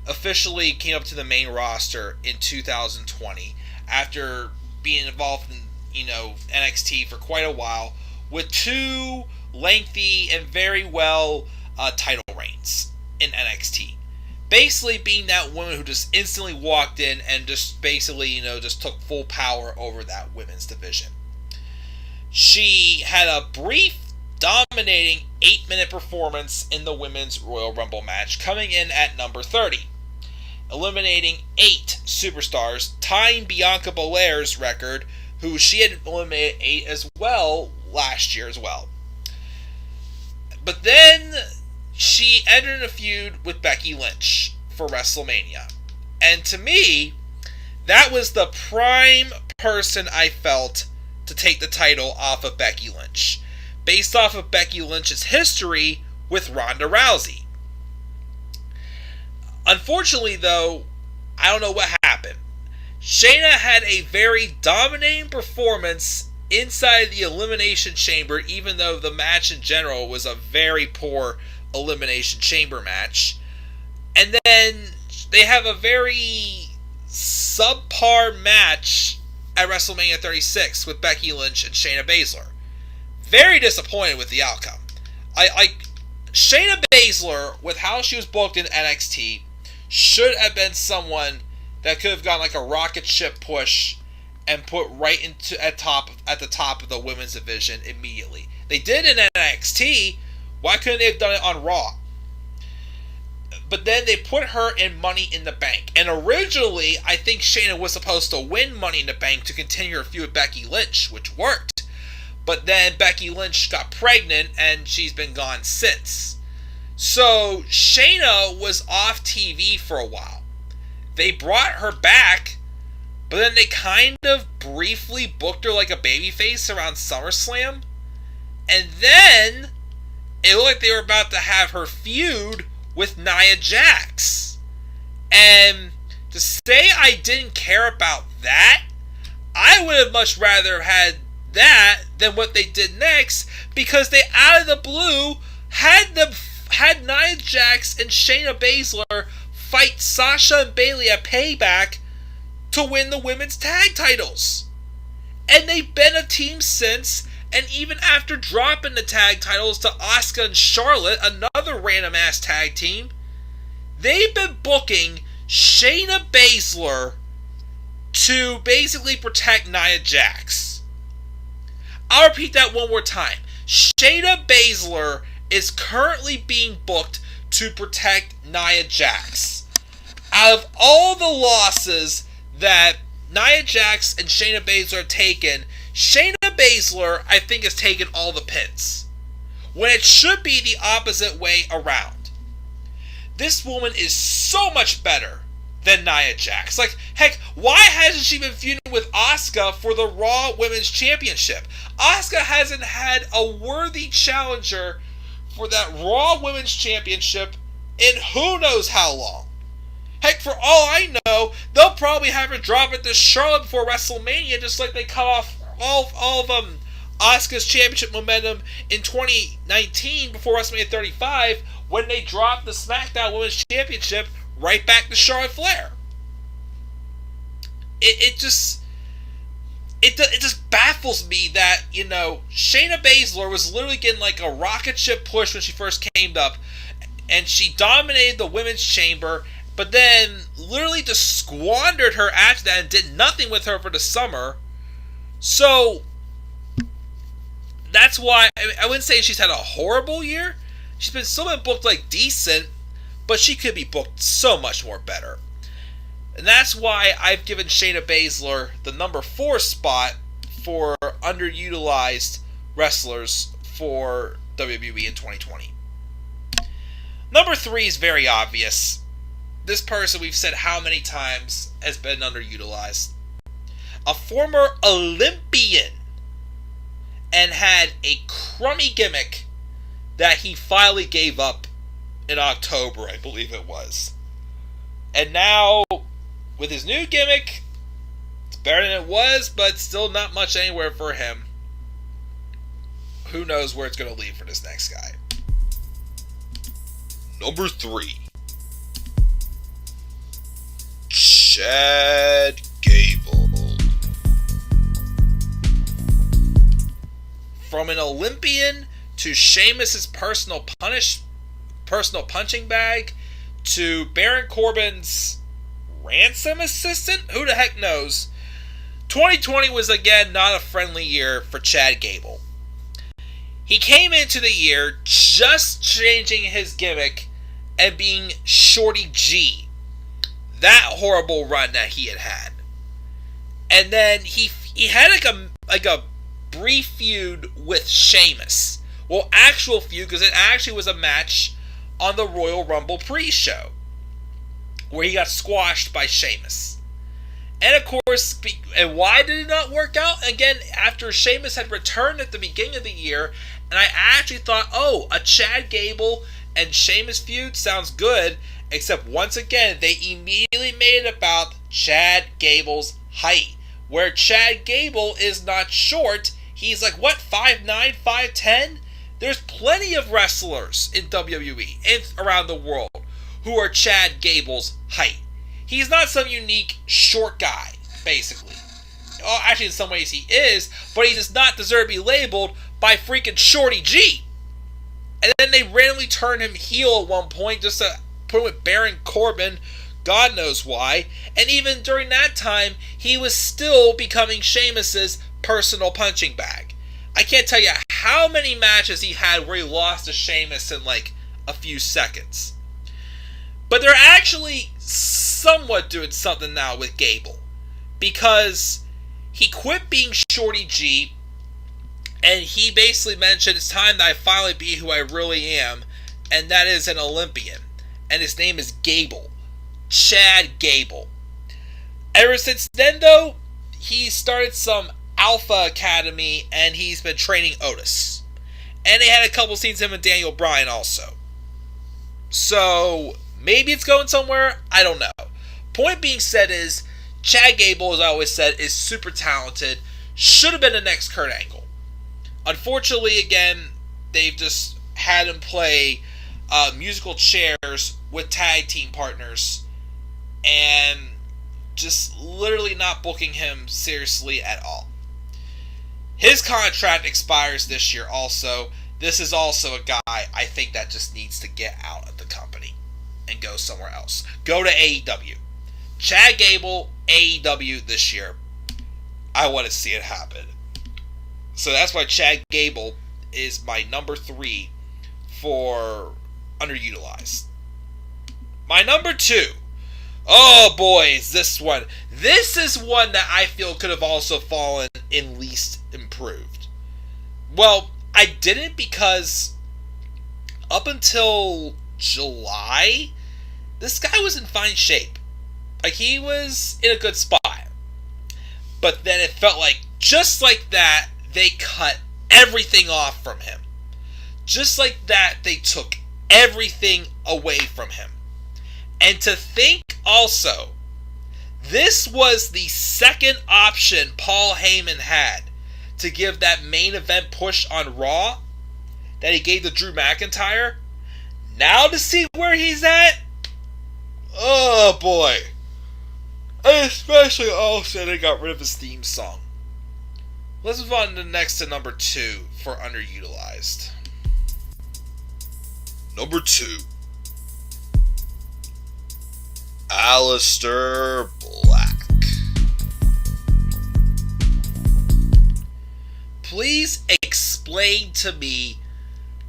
A: officially came up to the main roster in 2020 after being involved in NXT for quite a while with 2 lengthy and very well title reigns in NXT. Basically being that woman who just instantly walked in and just basically, just took full power over that women's division. She had a brief, dominating 8-minute performance in the Women's Royal Rumble match, coming in at number 30, eliminating 8 superstars, tying Bianca Belair's record, who she had eliminated 8 as well last year as well. But then she entered a feud with Becky Lynch for WrestleMania. And to me, that was the prime person I felt to take the title off of Becky Lynch, based off of Becky Lynch's history with Ronda Rousey. Unfortunately, though, I don't know what happened. Shayna had a very dominating performance inside the Elimination Chamber, even though the match in general was a very poor Elimination Chamber match. And then they have a very subpar match at WrestleMania 36 with Becky Lynch and Shayna Baszler. Very disappointed with the outcome. Shayna Baszler, with how she was booked in NXT, should have been someone that could have gotten like a rocket ship push and put right at the top of the women's division immediately. They did in NXT. Why couldn't they have done it on Raw? But then they put her in Money in the Bank. And originally, I think Shayna was supposed to win Money in the Bank to continue her feud with Becky Lynch, which worked. But then Becky Lynch got pregnant, and she's been gone since. So Shayna was off TV for a while. They brought her back, but then they kind of briefly booked her like a babyface around SummerSlam. And then it looked like they were about to have her feud with Nia Jax. And to say I didn't care about that, I would have much rather had that than what they did next, because they out of the blue had Nia Jax and Shayna Baszler fight Sasha and Bayley at Payback to win the women's tag titles. And they've been a team since. And even after dropping the tag titles to Asuka and Charlotte, another random ass tag team, they've been booking Shayna Baszler to basically protect Nia Jax. I'll repeat that one more time. Shayna Baszler is currently being booked to protect Nia Jax. Out of all the losses that Nia Jax and Shayna Baszler have taken, Shayna Baszler, I think, has taken all the pins, when it should be the opposite way around. This woman is so much better than Nia Jax. Like, heck, why hasn't she been feuding with Asuka for the Raw Women's Championship? Asuka hasn't had a worthy challenger for that Raw Women's Championship in who knows how long. Heck, for all I know, they'll probably have her drop it to Charlotte before WrestleMania, just like they cut off all of Asuka's championship momentum in 2019 before WrestleMania 35, when they dropped the SmackDown Women's Championship right back to Charlotte Flair. It just baffles me that, Shayna Baszler was literally getting like a rocket ship push when she first came up, and she dominated the women's chamber, but then literally just squandered her after that and did nothing with her for the summer. So that's why I wouldn't say she's had a horrible year. She's still been booked like decent, but she could be booked so much more better. And that's why I've given Shayna Baszler the number 4 spot for underutilized wrestlers for WWE in 2020. Number 3 is very obvious. This person, we've said how many times, has been underutilized. A former Olympian, and had a crummy gimmick that he finally gave up in October, I believe it was. And now, with his new gimmick, it's better than it was, but still not much anywhere for him. Who knows where it's going to lead for this next guy.
B: Number 3. Chad Gable.
A: From an Olympian to Sheamus' personal punching bag to Baron Corbin's ransom assistant, who the heck knows? 2020 was again not a friendly year for Chad Gable. He came into the year just changing his gimmick and being Shorty G. That horrible run that he had. And then he had like a brief feud with Sheamus. Well, actual feud, because it actually was a match on the Royal Rumble pre-show, where he got squashed by Sheamus. And of course, and why did it not work out? Again, after Sheamus had returned at the beginning of the year, and I actually thought, a Chad Gable and Sheamus feud sounds good, except once again, they immediately made it about Chad Gable's height, where Chad Gable is not short. He's like, 5'9", 5'10"? There's plenty of wrestlers in WWE and around the world who are Chad Gable's height. He's not some unique short guy, basically. Actually, in some ways he is, but he does not deserve to be labeled by freaking Shorty G. And then they randomly turned him heel at one point just to put him with Baron Corbin, God knows why. And even during that time, he was still becoming Sheamus's personal punching bag. I can't tell you how many matches he had where he lost to Sheamus in like a few seconds. But they're actually somewhat doing something now with Gable, because he quit being Shorty G, and he basically mentioned, it's time that I finally be who I really am, and that is an Olympian. And his name is Gable. Chad Gable. Ever since then, though, he started some Alpha Academy, and he's been training Otis. And they had a couple scenes of him and Daniel Bryan also. So, maybe it's going somewhere, I don't know. Point being said is, Chad Gable, as I always said, is super talented. Should have been the next Kurt Angle. Unfortunately, again, they've just had him play musical chairs with tag team partners, and just literally not booking him seriously at all. His contract expires this year also. This is also a guy I think that just needs to get out of the company and go somewhere else. Go to AEW. Chad Gable, AEW this year. I want to see it happen. So that's why Chad Gable is my number 3 for Underutilized. My number 2. Oh boy, is this one. This is one that I feel could have also fallen in least improved. Well, I didn't because up until July, this guy was in fine shape. Like, he was in a good spot. But then it felt like, just like that, they cut everything off from him. Just like that, they took everything away from him. And to think also, this was the second option Paul Heyman had to give that main event push on Raw that he gave to Drew McIntyre. Now to see where he's at, oh boy. And especially also they got rid of his theme song. Let's move on to number 2 for Underutilized.
B: Number 2. Aleister Black.
A: Please explain to me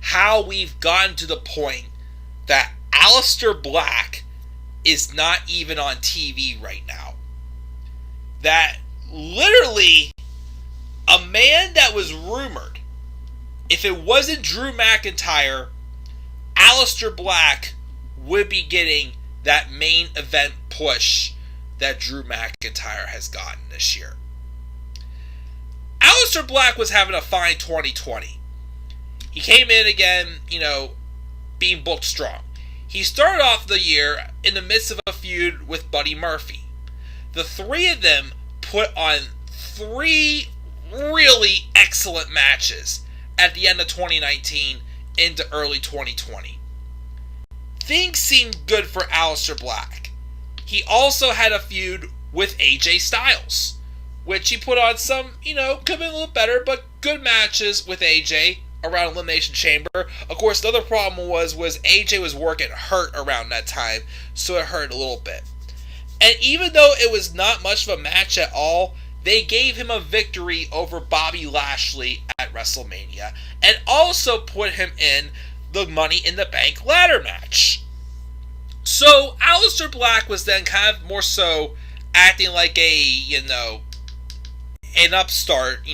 A: how we've gotten to the point that Aleister Black is not even on TV right now. That literally a man that was rumored, if it wasn't Drew McIntyre, Aleister Black would be getting that main event push that Drew McIntyre has gotten this year. Aleister Black was having a fine 2020. He came in again, being booked strong. He started off the year in the midst of a feud with Buddy Murphy. The three of them put on 3 really excellent matches at the end of 2019 into early 2020. Things seemed good for Aleister Black. He also had a feud with AJ Styles, which he put on some, could have been a little better, but good matches with AJ around Elimination Chamber. Of course, the other problem was AJ was working hurt around that time, so it hurt a little bit. And even though it was not much of a match at all, they gave him a victory over Bobby Lashley at WrestleMania, and also put him in the Money in the Bank ladder match. So Aleister Black was then kind of more so acting like an upstart,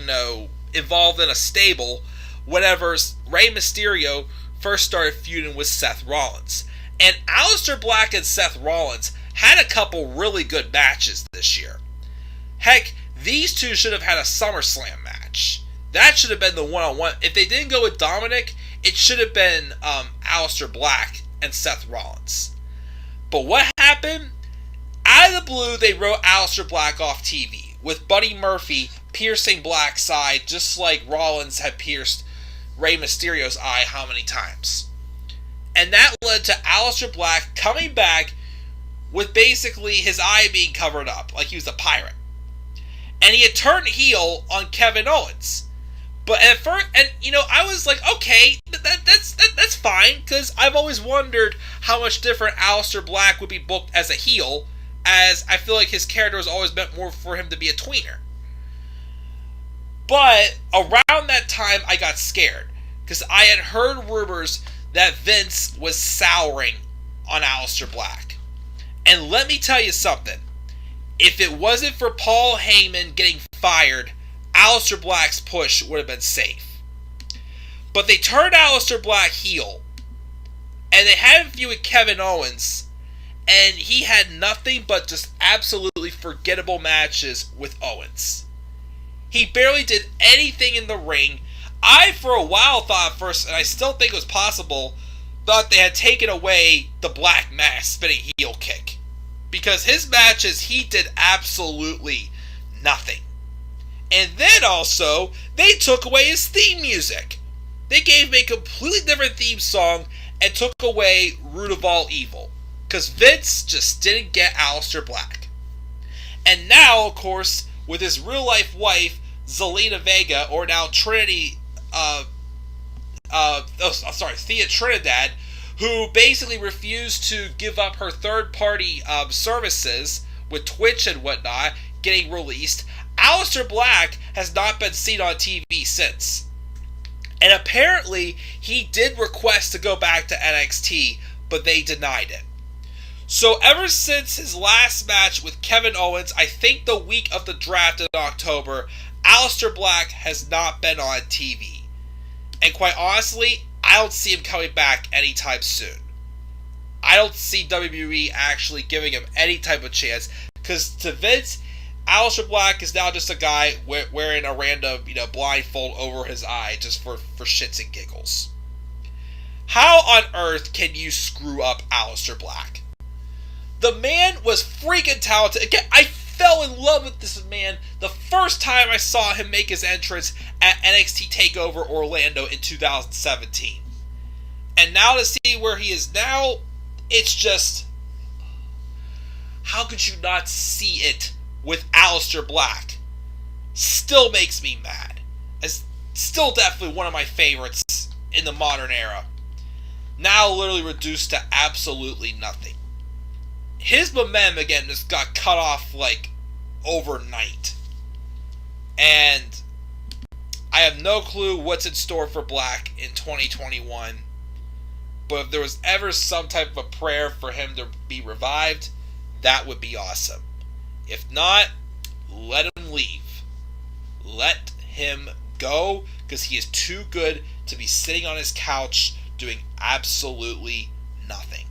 A: involved in a stable, whenever Rey Mysterio first started feuding with Seth Rollins. And Aleister Black and Seth Rollins had a couple really good matches this year. Heck, these two should have had a SummerSlam match. That should have been the one-on-one. If they didn't go with Dominic, it should have been Aleister Black and Seth Rollins. But what happened? Out of the blue, they wrote Aleister Black off TV, with Buddy Murphy piercing Black's eye just like Rollins had pierced Rey Mysterio's eye how many times. And that led to Aleister Black coming back with basically his eye being covered up, like he was a pirate. And he had turned heel on Kevin Owens. But at first, I was like, okay, that's fine, because I've always wondered how much different Aleister Black would be booked as a heel, as I feel like his character was always meant more for him to be a tweener. But around that time, I got scared, because I had heard rumors that Vince was souring on Aleister Black. And let me tell you something. If it wasn't for Paul Heyman getting fired, Aleister Black's push would have been safe. But they turned Aleister Black heel, and they had a feud with Kevin Owens, and he had nothing but just absolutely forgettable matches with Owens. He barely did anything in the ring. I, for a while, thought at first, and I still think it was possible, thought they had taken away the Black Mass spinning heel kick. Because his matches, he did absolutely nothing. And then also, they took away his theme music. They gave him a completely different theme song and took away Root of All Evil. Because Vince just didn't get Aleister Black. And now, of course, with his real-life wife, Zelina Vega, or now Thea Trinidad, who basically refused to give up her third-party services with Twitch and whatnot, getting released, Aleister Black has not been seen on TV since. And apparently, he did request to go back to NXT, but they denied it. So ever since his last match with Kevin Owens, I think the week of the draft in October, Aleister Black has not been on TV. And quite honestly, I don't see him coming back anytime soon. I don't see WWE actually giving him any type of chance, because to Vince, Aleister Black is now just a guy wearing a random, blindfold over his eye just for shits and giggles. How on earth can you screw up Aleister Black? The man was freaking talented. Again, I fell in love with this man the first time I saw him make his entrance at NXT TakeOver Orlando in 2017. And now to see where he is now, it's just, how could you not see it with Aleister Black? Still makes me mad. It's still definitely one of my favorites in the modern era. Now literally reduced to absolutely nothing. His momentum again just got cut off like overnight. And I have no clue what's in store for Black in 2021. But if there was ever some type of a prayer for him to be revived, that would be awesome. If not, let him leave. Let him go, because he is too good to be sitting on his couch doing absolutely nothing.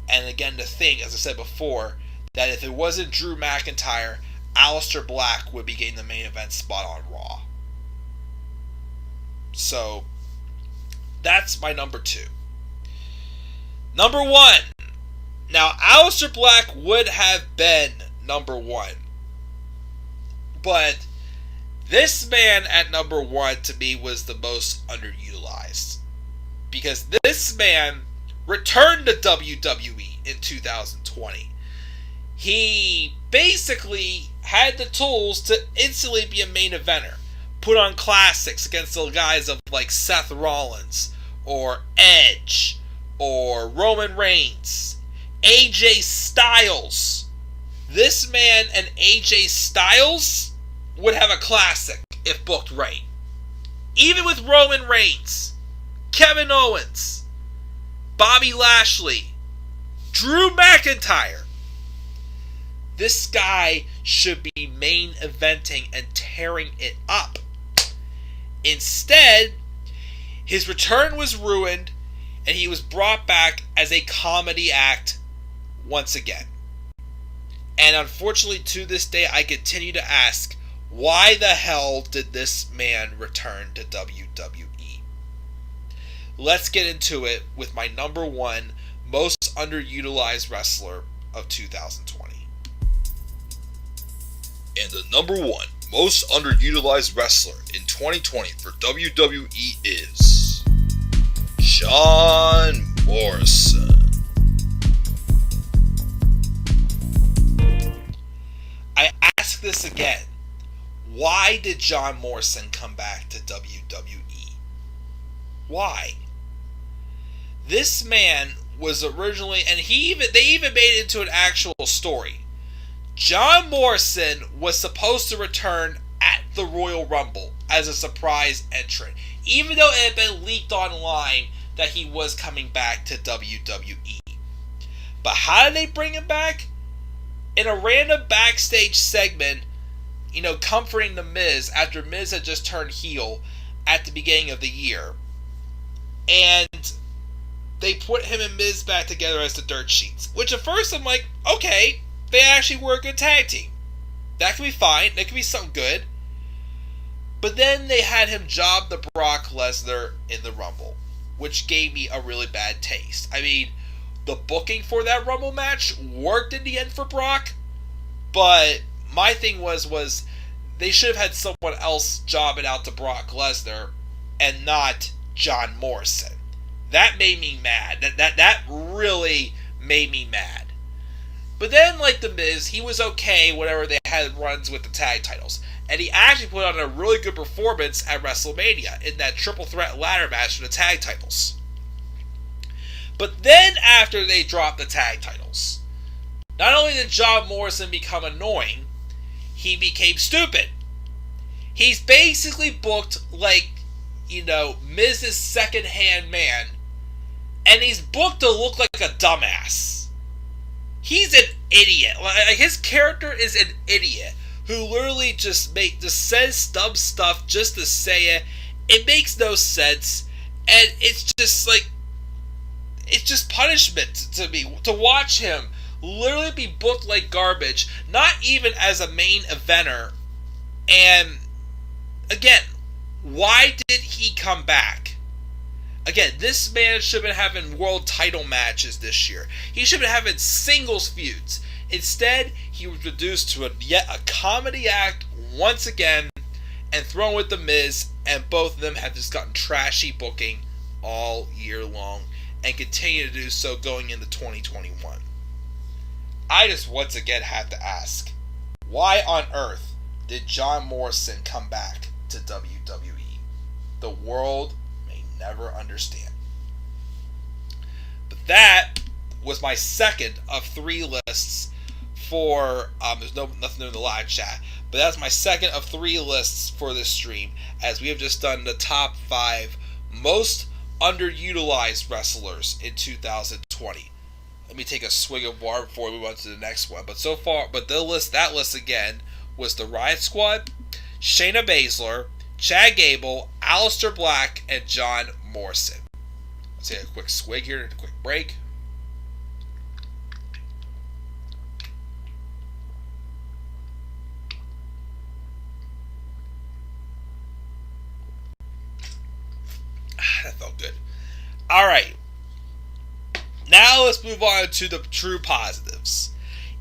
A: And again, to think, as I said before, that if it wasn't Drew McIntyre, Aleister Black would be getting the main event spot on Raw. So, that's my number 2. Number 1. Now, Aleister Black would have been number 1. But this man at number 1 to me was the most underutilized. Because this man returned to WWE in 2020. He basically had the tools to instantly be a main eventer. Put on classics against the guys of like Seth Rollins or Edge or Roman Reigns, AJ Styles. This man and AJ Styles would have a classic if booked right. Even with Roman Reigns, Kevin Owens, Bobby Lashley, Drew McIntyre. This guy should be main eventing and tearing it up. Instead, his return was ruined, and he was brought back as a comedy act once again. And unfortunately, to this day, I continue to ask, why the hell did this man return to WWE? Let's get into it with my number 1 most underutilized wrestler of 2020.
B: And the number 1 most underutilized wrestler in 2020 for WWE is John Morrison.
A: I ask this again. Why did John Morrison come back to WWE? Why? This man was originally, and they even made it into an actual story. John Morrison was supposed to return at the Royal Rumble as a surprise entrant, even though it had been leaked online that he was coming back to WWE. But how did they bring him back? In a random backstage segment, comforting The Miz after Miz had just turned heel at the beginning of the year. And they put him and Miz back together as the Dirt Sheets. Which at first I'm like, okay, they actually were a good tag team. That could be fine. That could be something good. But then they had him job the Brock Lesnar in the Rumble, which gave me a really bad taste. I mean, the booking for that Rumble match worked in the end for Brock, but my thing was they should have had someone else job it out to Brock Lesnar and not John Morrison. That made me mad. That really made me mad. But then, like The Miz, he was okay whenever they had runs with the tag titles. And he actually put on a really good performance at WrestleMania in that triple threat ladder match for the tag titles. But then after they dropped the tag titles, not only did John Morrison become annoying, he became stupid. He's basically booked like Miz's second-hand man, and he's booked to look like a dumbass. He's an idiot. Like, his character is an idiot who literally just says dumb stuff just to say it. It makes no sense, and it's just punishment to me to watch him literally be booked like garbage, not even as a main eventer. And again, why did he come back? Again, this man should have been having world title matches this year. He should have been having singles feuds. Instead, he was reduced to yet a comedy act once again and thrown with The Miz, and both of them have just gotten trashy booking all year long and continue to do so going into 2021. I just once again have to ask, why on earth did John Morrison come back to WWE? The world may never understand. But that was my second of 3 lists for, there's nothing in the live chat, but that's my second of 3 lists for this stream, as we have just done the top 5 most underutilized wrestlers in 2020. Let me take a swig of water before we move on to the next one. But that list again was the Riot Squad, Shayna Baszler, Chad Gable, Aleister Black, and John Morrison. Let's take a quick swig here, a quick break. That felt good. Alright. Now let's move on to the true positives.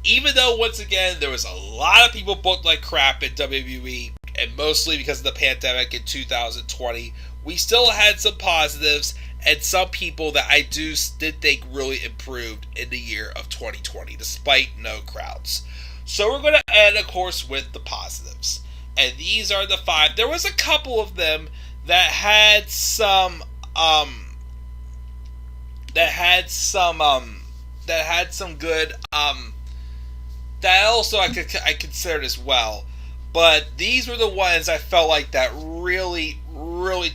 A: Even though, once again, there was a lot of people booked like crap at WWE, and mostly because of the pandemic in 2020, we still had some positives and some people that I did think really improved in the year of 2020, despite no crowds. So we're going to end, of course, with the positives. And these are the 5. There was a couple of them that had some good that also I considered as well, but these were the ones I felt like that really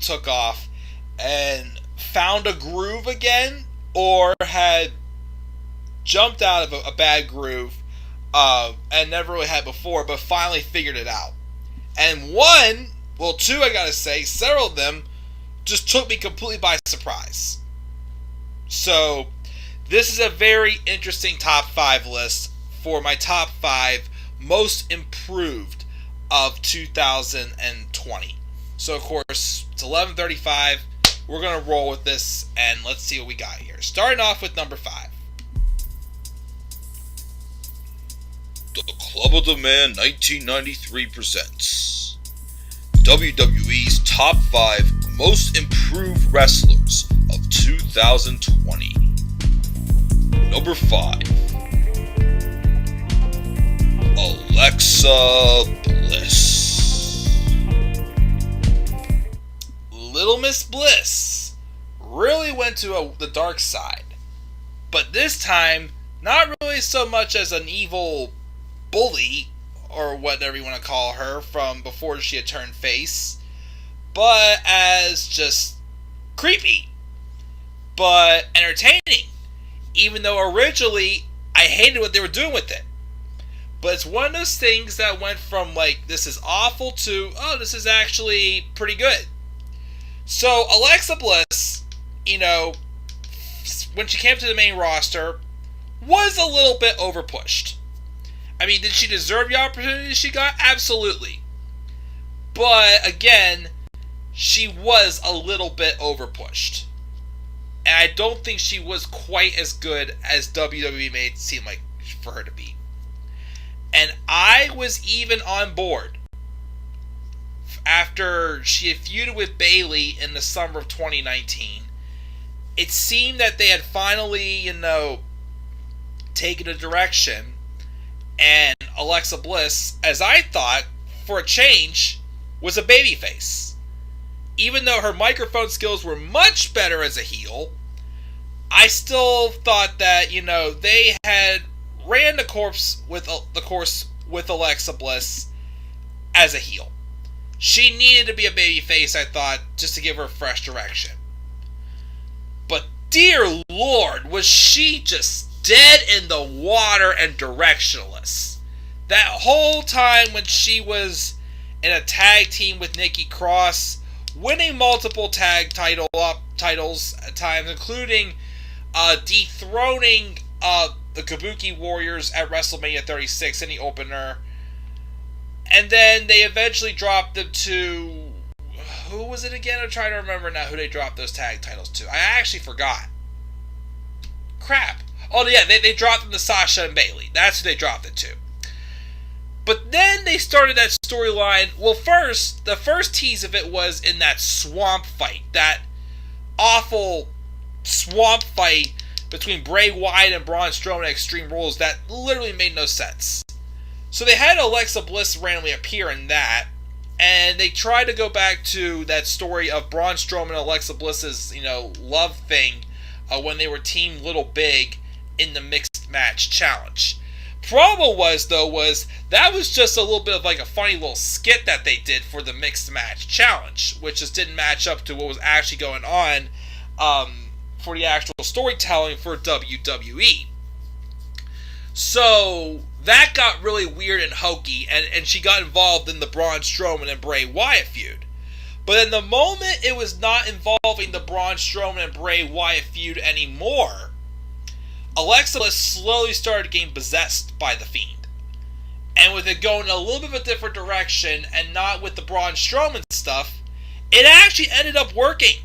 A: took off and found a groove again, or had jumped out of a bad groove and never really had before, but finally figured it out. And 2, I gotta say, several of them just took me completely by surprise. So, this is a very interesting top 5 list for my top 5 most improved of 2020. So, of course, it's 11:35. We're going to roll with this, and let's see what we got here. Starting off with number 5.
B: The Club of the Man 1993 presents WWE's top 5 most improved wrestlers of 2020. Number 5. Alexa Bliss.
A: Little Miss Bliss really went to the dark side, but this time not really so much as an evil bully or whatever you want to call her from before she had turned face, but as just creepy but entertaining, even though originally I hated what they were doing with it. But it's one of those things that went from like, this is awful, to, oh, this is actually pretty good. So Alexa Bliss, when she came to the main roster, was a little bit overpushed. I mean, did she deserve the opportunity she got? Absolutely. But again, she was a little bit overpushed. And I don't think she was quite as good as WWE made it seem like for her to be. And I was even on board after she had feuded with Bayley in the summer of 2019. It seemed that they had finally, taken a direction, and Alexa Bliss, as I thought, for a change, was a babyface. Even though her microphone skills were much better as a heel, I still thought that, they had ran the course with Alexa Bliss as a heel. She needed to be a babyface, I thought, just to give her fresh direction. But dear Lord, was she just dead in the water and directionless. That whole time when she was in a tag team with Nikki Cross, winning multiple tag titles at times, including dethroning the Kabuki Warriors at WrestleMania 36 in the opener. And then they eventually dropped them to... Who was it again? I'm trying to remember now who they dropped those tag titles to. I actually forgot. Crap. Oh, yeah, they dropped them to Sasha and Bayley. That's who they dropped it to. But then they started that storyline. Well, the first tease of it was in that swamp fight. That awful swamp fight between Bray Wyatt and Braun Strowman at Extreme Rules that literally made no sense. So they had Alexa Bliss randomly appear in that, and they tried to go back to that story of Braun Strowman and Alexa Bliss's, love thing when they were Team Little Big in the Mixed Match Challenge. Problem was that was just a little bit of like a funny little skit that they did for the Mixed Match Challenge, which just didn't match up to what was actually going on for the actual storytelling for WWE. So that got really weird and hokey, and she got involved in the Braun Strowman and Bray Wyatt feud. But in the moment it was not involving the Braun Strowman and Bray Wyatt feud anymore, Alexa Bliss slowly started getting possessed by the Fiend. And with it going a little bit of a different direction and not with the Braun Strowman stuff, it actually ended up working.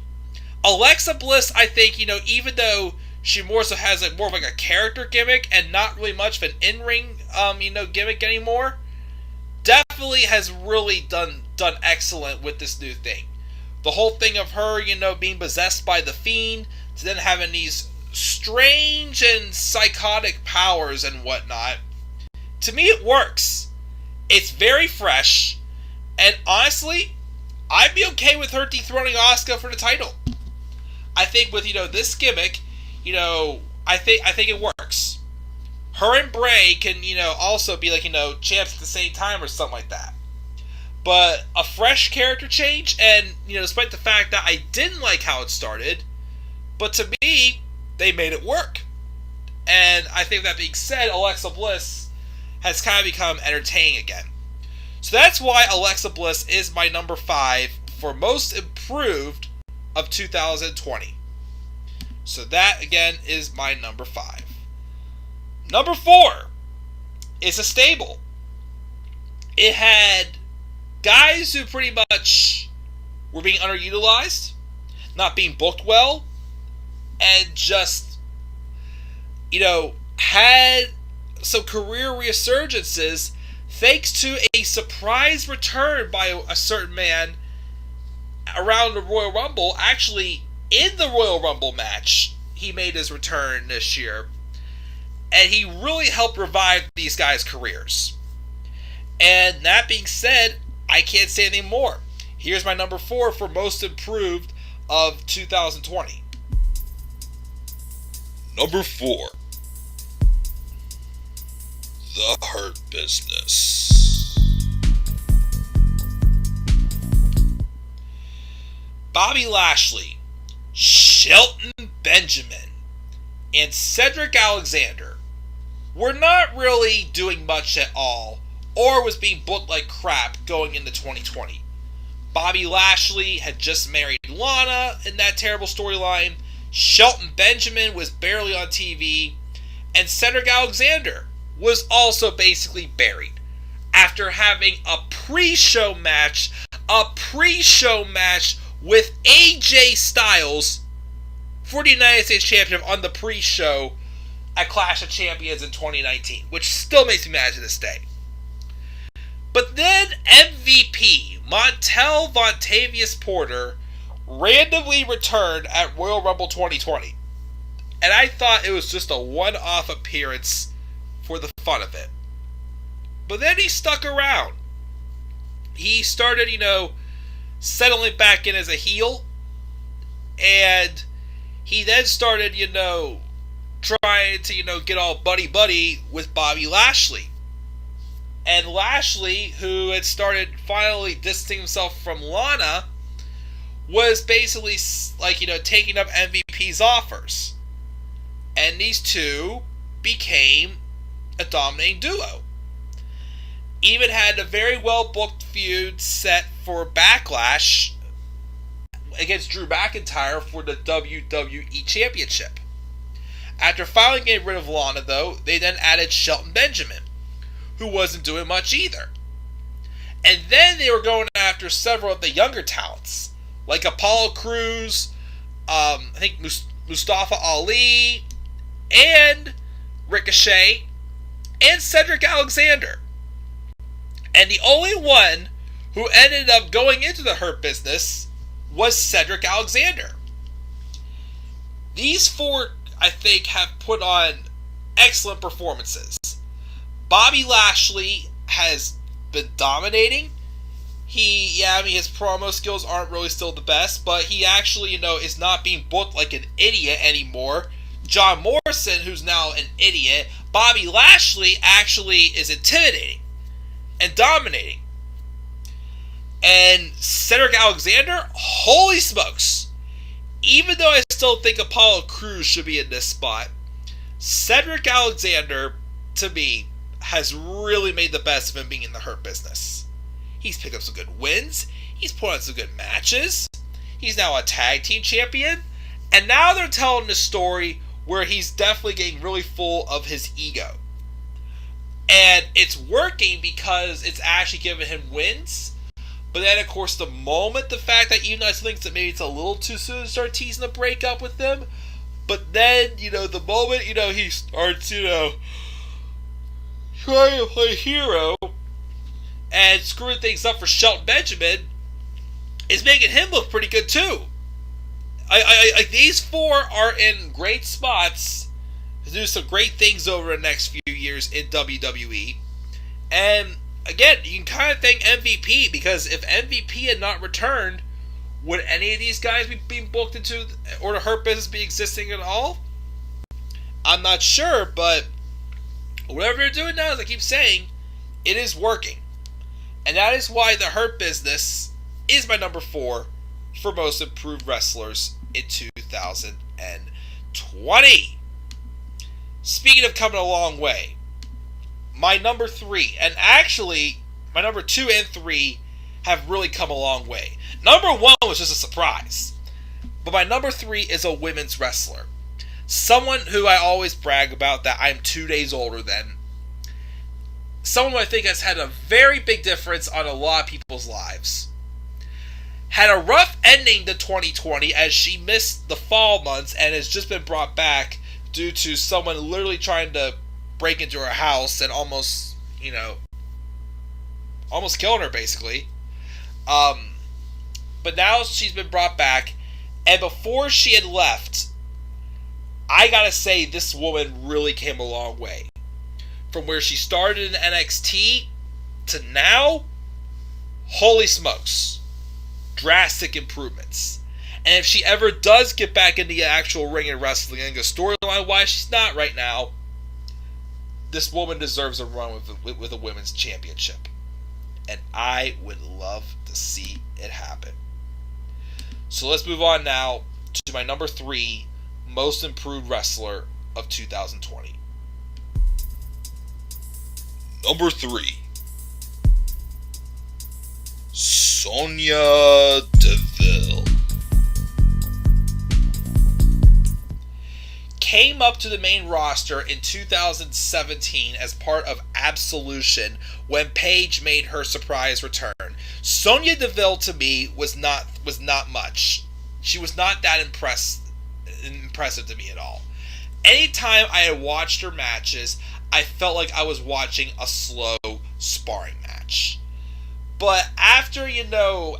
A: Alexa Bliss, I think, even though she more so has more of like a character gimmick and not really much of an in-ring, gimmick anymore, definitely has really done excellent with this new thing. The whole thing of her, being possessed by the Fiend, to then having these strange and psychotic powers and whatnot. To me, it works. It's very fresh, and honestly, I'd be okay with her dethroning Asuka for the title. I think with this gimmick, I think it works. Her and Bray can also be like champs at the same time or something like that. But a fresh character change, and despite the fact that I didn't like how it started, but to me, they made it work. And I think that being said, Alexa Bliss has kind of become entertaining again. So that's why Alexa Bliss is my number 5 for most improved of 2020. So that again is my number 5. Number 4 is a stable. It had guys who pretty much were being underutilized, not being booked well, and just, had some career resurgences thanks to a surprise return by a certain man around the Royal Rumble. Actually, in the Royal Rumble match, he made his return this year, and he really helped revive these guys' careers. And that being said, I can't say anything more. Here's my number 4 for most improved of 2020.
B: Number 4. The Hurt Business.
A: Bobby Lashley, Shelton Benjamin, and Cedric Alexander were not really doing much at all, or was being booked like crap going into 2020. Bobby Lashley had just married Lana in that terrible storyline. Shelton Benjamin was barely on TV, and Cedric Alexander was also basically buried after having a pre-show match with AJ Styles for the United States Championship on the pre-show at Clash of Champions in 2019, which still makes me mad to this day. But then MVP Montel Vontavious Porter randomly returned at Royal Rumble 2020. And I thought it was just a one-off appearance for the fun of it. But then he stuck around. He started, settling back in as a heel. And he then started, trying to, get all buddy-buddy with Bobby Lashley. And Lashley, who had started finally distancing himself from Lana, was basically taking up MVP's offers. And these two became a dominating duo. Even had a very well booked feud set for Backlash against Drew McIntyre for the WWE Championship. After finally getting rid of Lana, though, they then added Shelton Benjamin, who wasn't doing much either. And then they were going after several of the younger talents, like Apollo Crews, I think Mustafa Ali, and Ricochet, and Cedric Alexander. And the only one who ended up going into the Hurt Business was Cedric Alexander. These four, I think, have put on excellent performances. Bobby Lashley has been dominating. His promo skills aren't really still the best, but he actually, is not being booked like an idiot anymore. John Morrison, who's now an idiot, Bobby Lashley actually is intimidating and dominating. And Cedric Alexander, holy smokes. Even though I still think Apollo Crews should be in this spot, Cedric Alexander, to me, has really made the best of him being in the Hurt Business. He's picked up some good wins. He's put on some good matches. He's now a tag team champion. And now they're telling the story where he's definitely getting really full of his ego. And it's working because it's actually giving him wins. But then, of course, the fact that even though I think that maybe it's a little too soon to start teasing a breakup with them, but then, the moment, he starts, trying to play hero and screwing things up for Shelton Benjamin, is making him look pretty good, too. These four are in great spots to do some great things over the next few years in WWE. And again, you can kind of thank MVP, because if MVP had not returned, would any of these guys be being booked into, or the Hurt Business be existing at all? I'm not sure, but whatever they're doing now, as I keep saying, it is working. And that is why the Hurt Business is my number 4 for most improved wrestlers in 2020. Speaking of coming a long way, my number 3, and actually my number 2 and 3 have really come a long way. Number 1 was just a surprise, but my number 3 is a women's wrestler. Someone who I always brag about that I'm 2 days older than. Someone who I think has had a very big difference on a lot of people's lives. Had a rough ending to 2020 as she missed the fall months and has just been brought back due to someone literally trying to break into her house and almost killing her, basically. But now she's been brought back, and before she had left, I gotta say this woman really came a long way. From where she started in NXT to now, holy smokes. Drastic improvements. And if she ever does get back into the actual ring and wrestling, and storyline wise she's not right now, this woman deserves a run with a women's championship. And I would love to see it happen. So let's move on now to my number 3 most improved wrestler of 2020.
B: Number 3, Sonya Deville.
A: Came up to the main roster in 2017 as part of Absolution when Paige made her surprise return. Sonya Deville to me was not much. She was not that impressive to me at all. Anytime I had watched her matches, I felt like I was watching a slow sparring match. But after,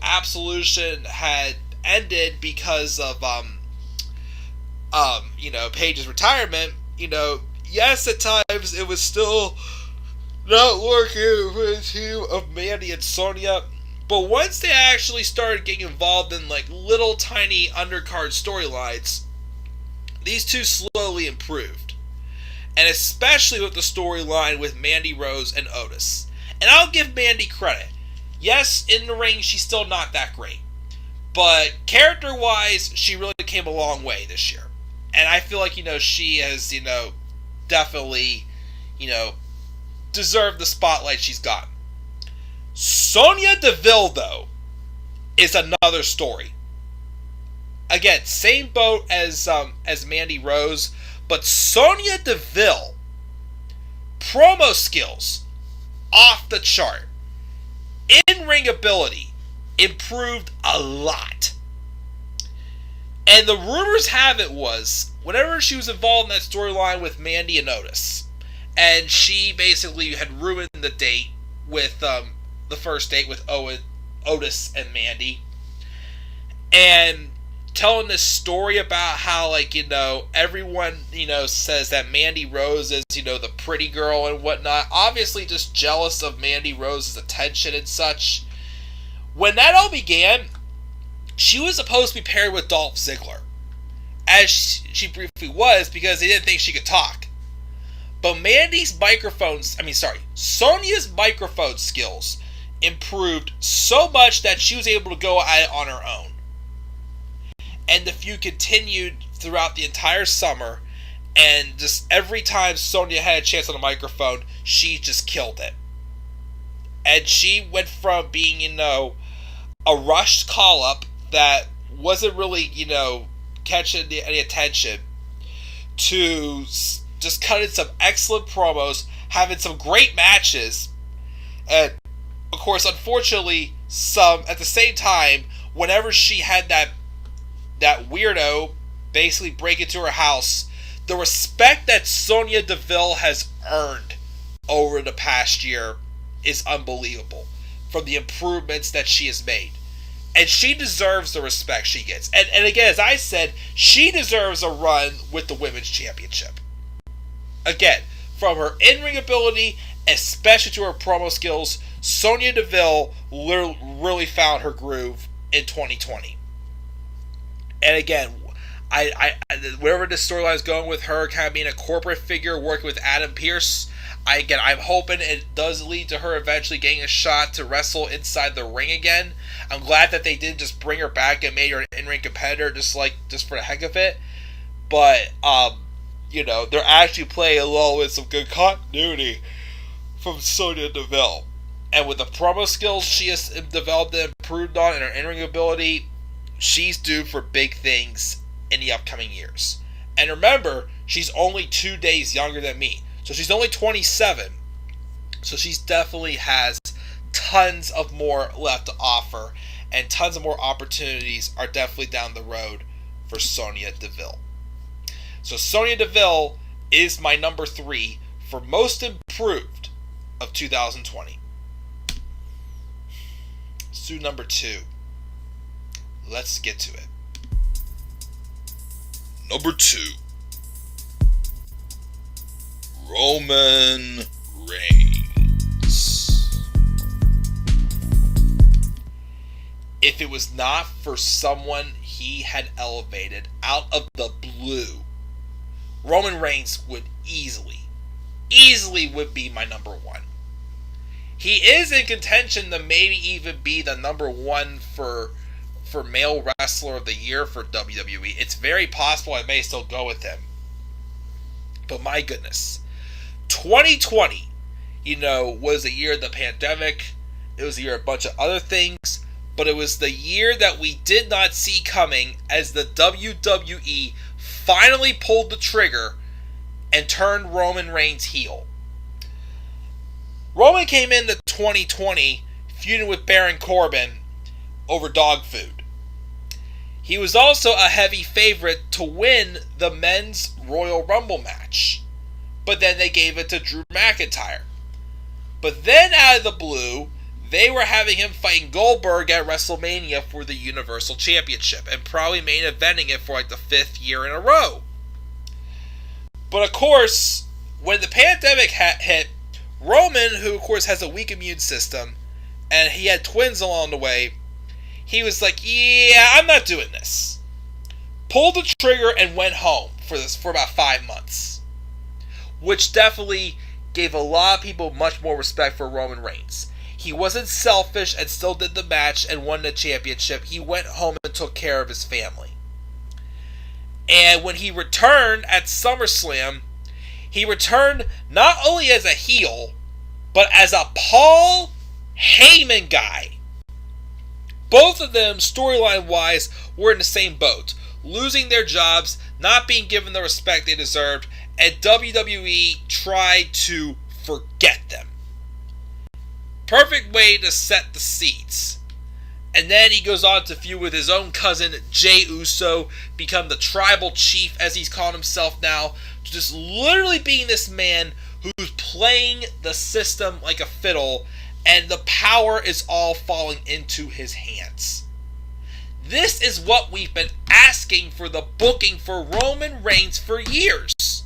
A: Absolution had ended because of Paige's retirement, yes, at times it was still not working for the team of Mandy and Sonya. But once they actually started getting involved in little tiny undercard storylines, these two slowly improved. And especially with the storyline with Mandy Rose and Otis. And And I'll give Mandy credit. Yes, in the ring, she's still not that great. But character-wise, she really came a long way this year. And I feel like, she has, definitely, deserved the spotlight she's gotten. Sonya Deville, though, is another story. Again, same boat as Mandy Rose, but Sonya Deville, promo skills, off the chart. In-ring ability, improved a lot. And the rumors have it was, whenever she was involved in that storyline with Mandy and Otis, and she basically had ruined the date with, the first date with Otis and Mandy, and telling this story about how, everyone, says that Mandy Rose is, the pretty girl and whatnot, obviously just jealous of Mandy Rose's attention and such. When that all began, she was supposed to be paired with Dolph Ziggler, as she briefly was, because they didn't think she could talk. But Sonya's microphone skills improved so much that she was able to go at it on her own. And the feud continued throughout the entire summer, and just every time Sonya had a chance on the microphone, she just killed it. And she went from being, a rushed call-up that wasn't really, catching any attention, to just cutting some excellent promos, having some great matches, and, of course, unfortunately, at the same time, whenever she had that weirdo basically break into her house, the respect that Sonya Deville has earned over the past year is unbelievable from the improvements that she has made. And she deserves the respect she gets. And again, as I said, she deserves a run with the Women's Championship. Again, from her in-ring ability, especially to her promo skills, Sonya Deville really found her groove in 2020. And again, wherever this storyline is going with her kind of being a corporate figure, working with Adam Pearce, I'm hoping it does lead to her eventually getting a shot to wrestle inside the ring again. I'm glad that they didn't just bring her back and made her an in-ring competitor just for the heck of it. But, they're actually playing along with some good continuity from Sonya Deville. And with the promo skills she has developed and improved on, and her in-ring ability, she's due for big things in the upcoming years. And remember, she's only 2 days younger than me. So she's only 27. So she definitely has tons of more left to offer. And tons of more opportunities are definitely down the road for Sonya Deville. So Sonya Deville is my number 3 for most improved of 2020. Let's do number 2. Let's get to it.
B: Number 2. Roman Reigns.
A: If it was not for someone he had elevated out of the blue, Roman Reigns would easily would be my number 1. He is in contention to maybe even be the number 1 for male wrestler of the year for WWE. It's very possible I may still go with him. But my goodness. 2020, was the year of the pandemic. It was the year of a bunch of other things. But it was the year that we did not see coming as the WWE finally pulled the trigger and turned Roman Reigns heel. Roman came into 2020 feuding with Baron Corbin over dog food. He was also a heavy favorite to win the men's Royal Rumble match. But then they gave it to Drew McIntyre. But then out of the blue, they were having him fighting Goldberg at WrestleMania for the Universal Championship. And probably main eventing it for the 5th year in a row. But of course, when the pandemic hit, Roman, who of course has a weak immune system, and he had twins along the way, he was like, yeah, I'm not doing this. Pulled the trigger and went home for about 5 months. Which definitely gave a lot of people much more respect for Roman Reigns. He wasn't selfish and still did the match and won the championship. He went home and took care of his family. And when he returned at SummerSlam, he returned not only as a heel, but as a Paul Heyman guy. Both of them, storyline-wise, were in the same boat. Losing their jobs, not being given the respect they deserved, and WWE tried to forget them. Perfect way to set the seats. And then he goes on to feud with his own cousin, Jey Uso, become the tribal chief, as he's called himself now, just literally being this man who's playing the system like a fiddle, and the power is all falling into his hands. This is what we've been asking for the booking for Roman Reigns for years.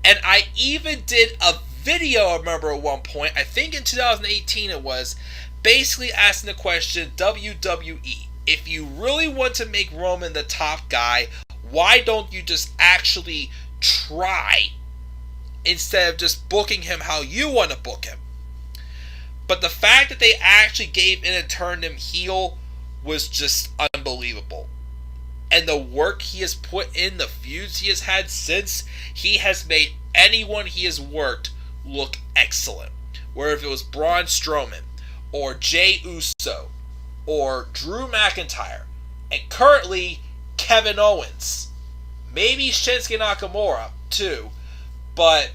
A: And I even did a video, I remember at one point, I think in 2018 it was, basically asking the question, WWE, if you really want to make Roman the top guy, why don't you just actually try instead of just booking him how you want to book him? But the fact that they actually gave in and turned him heel was just unbelievable. And the work he has put in, the feuds he has had since, he has made anyone he has worked look excellent. Where if it was Braun Strowman, or Jey Uso, or Drew McIntyre, and currently Kevin Owens, maybe Shinsuke Nakamura too, but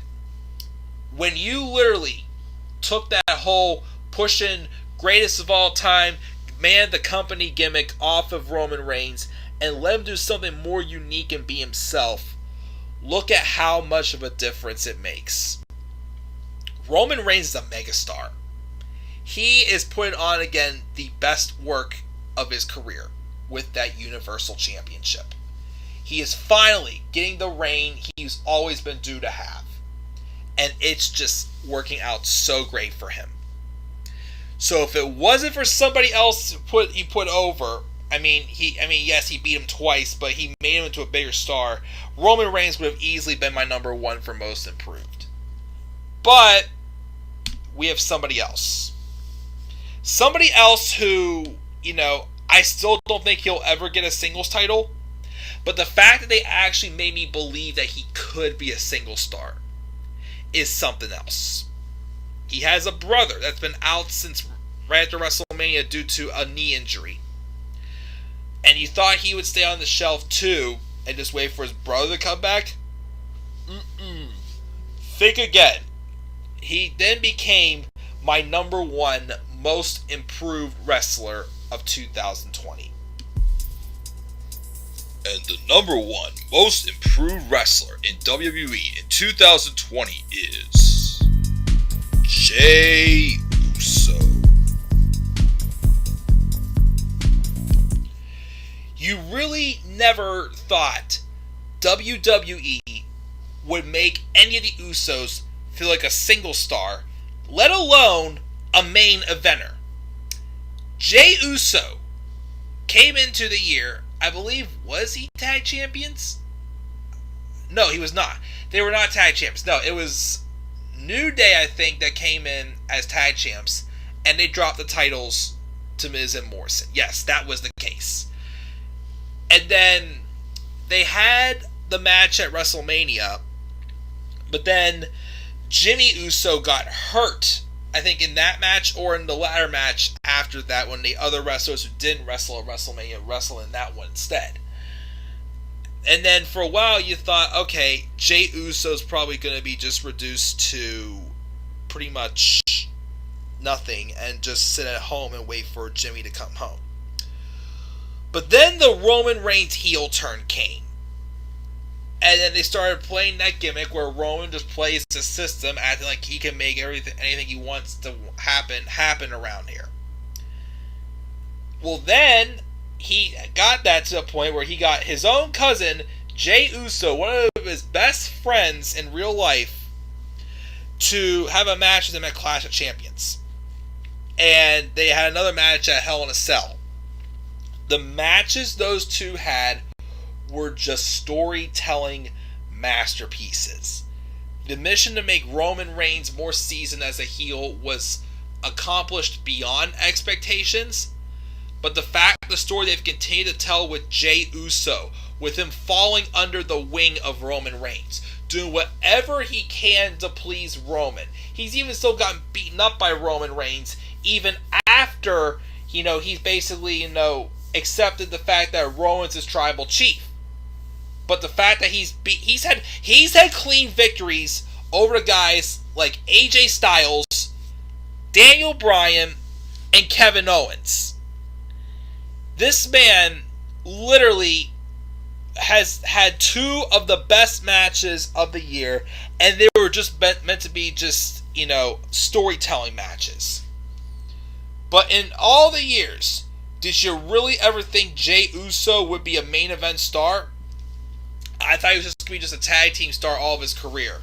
A: when you literally took that whole pushing greatest of all time, man the company gimmick off of Roman Reigns and let him do something more unique and be himself, look at how much of a difference it makes. Roman Reigns is a megastar. He is putting on again the best work of his career with that Universal Championship. He is finally getting the reign he's always been due to have. And it's just working out so great for him. So if it wasn't for somebody else he put over, yes, he beat him twice, but he made him into a bigger star, Roman Reigns would have easily been my number one for most improved. But we have somebody else. Somebody else who, I still don't think he'll ever get a singles title, but the fact that they actually made me believe that he could be a single star is something else. He has a brother that's been out since right after WrestleMania due to a knee injury. And you thought he would stay on the shelf too and just wait for his brother to come back? Think again. He then became my number one most improved wrestler of 2020.
B: And the number one most improved wrestler in WWE in 2020 is Jey Uso.
A: You really never thought WWE would make any of the Usos feel like a single star, let alone a main eventer. Jey Uso came into the year, I believe, was he tag champions? No, he was not. They were not tag champions. No, it was New Day, I think, that came in as tag champs, and they dropped the titles to Miz and Morrison. Yes, that was the case. And then they had the match at WrestleMania, but then Jimmy Uso got hurt, I think in that match or in the latter match after that, when the other wrestlers who didn't wrestle at WrestleMania wrestled in that one instead. And then for a while you thought, okay, Jey Uso's probably going to be just reduced to pretty much nothing and just sit at home and wait for Jimmy to come home. But then the Roman Reigns heel turn came. And then they started playing that gimmick where Roman just plays the system, acting like he can make anything he wants to happen around here. Well, then he got that to a point where he got his own cousin, Jey Uso, one of his best friends in real life, to have a match with him at Clash of Champions. And they had another match at Hell in a Cell. The matches those two had were just storytelling masterpieces. the mission to make Roman Reigns more seasoned as a heel was accomplished beyond expectations. But the story they've continued to tell with Jey Uso, with him falling under the wing of Roman Reigns, doing whatever he can to please Roman. He's even still gotten beaten up by Roman Reigns, even after, he's basically, accepted the fact that Roman's his tribal chief. But the fact that he's had clean victories over the guys like AJ Styles, Daniel Bryan, and Kevin Owens. This man literally has had two of the best matches of the year, and they were just meant to be just, storytelling matches. But in all the years, did you really ever think Jey Uso would be a main event star? I thought he was just going to be just a tag team star all of his career.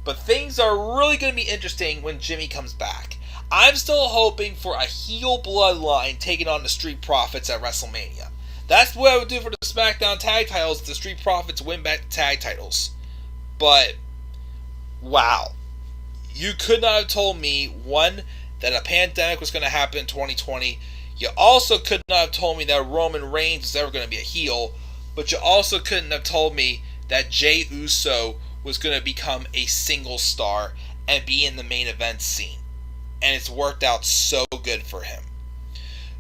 A: But things are really going to be interesting when Jimmy comes back. I'm still hoping for a heel bloodline taking on the Street Profits at WrestleMania. That's what I would do for the SmackDown tag titles if the Street Profits win back the tag titles. But, wow. You could not have told me, one, that a pandemic was going to happen in 2020. You also could not have told me that Roman Reigns was ever going to be a heel. But you also couldn't have told me that Jey Uso was going to become a single star and be in the main event scene. And it's worked out so good for him.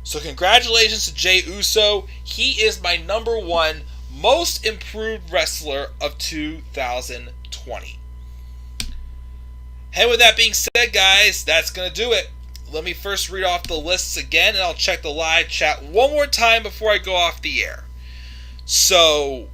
A: So congratulations to Jey Uso. He is my number one most improved wrestler of 2020. And with that being said, guys, that's going to do it. Let me first read off the lists again, and I'll check the live chat one more time before I go off the air. So,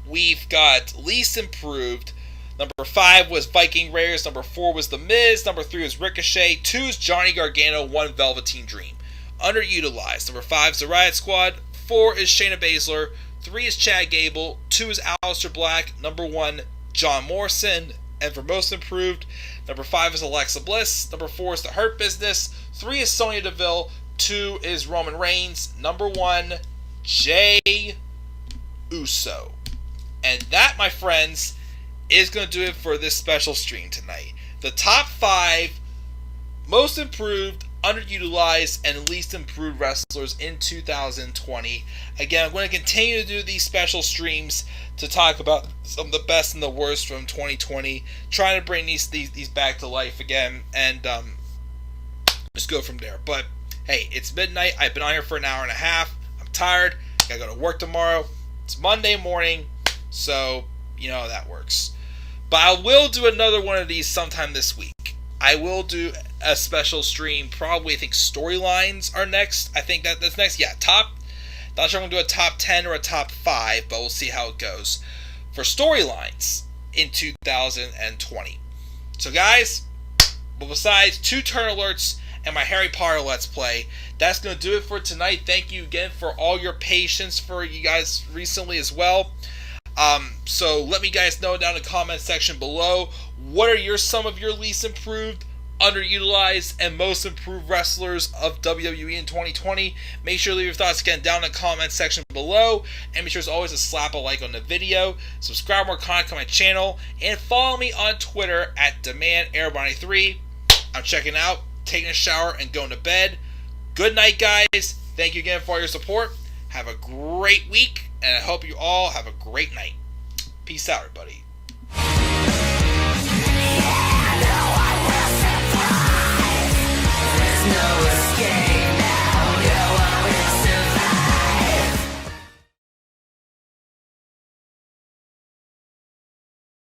A: we've got least improved. Number 5 was Viking Raiders. Number 4 was The Miz. Number 3 was Ricochet. 2 is Johnny Gargano. 1 Velveteen Dream. Underutilized. Number 5 is the Riot Squad. 4 is Shayna Baszler. 3 is Chad Gable. 2 is Aleister Black. Number 1, John Morrison. And for most improved, number 5 is Alexa Bliss. Number 4 is The Hurt Business. 3 is Sonya Deville. 2 is Roman Reigns. Number 1, Jey Uso. And that, my friends, is going to do it for this special stream tonight. The top 5 most improved, underutilized, and least improved wrestlers in 2020. Again, I'm going to continue to do these special streams to talk about some of the best and the worst from 2020, trying to bring these back to life again, and just go from there. But hey, it's midnight. I've been on here for an hour and a half. I'm tired. Gotta go to work tomorrow. It's Monday morning, so you know how that works. But I will do another one of these sometime this week. I will do a special stream. Probably, I think storylines are next. I think that's next. Yeah, not sure I'm going to do a top 10 or a top 5, but we'll see how it goes for storylines in 2020. So guys, but besides 2 turn alerts and my Harry Potter Let's Play, that's going to do it for tonight. Thank you again for all your patience for you guys recently as well. So let me guys know down in the comment section below, what are some of your least improved, underutilized, and most improved wrestlers of WWE in 2020. Make sure to leave your thoughts again down in the comment section below, and be sure as always to slap a like on the video, subscribe more content on my channel, and follow me on Twitter at DemandAirBonnie3. I'm checking out, taking a shower, and going to bed. Good night, guys. Thank you again for all your support. Have a great week, and I hope you all have a great night. Peace out, everybody.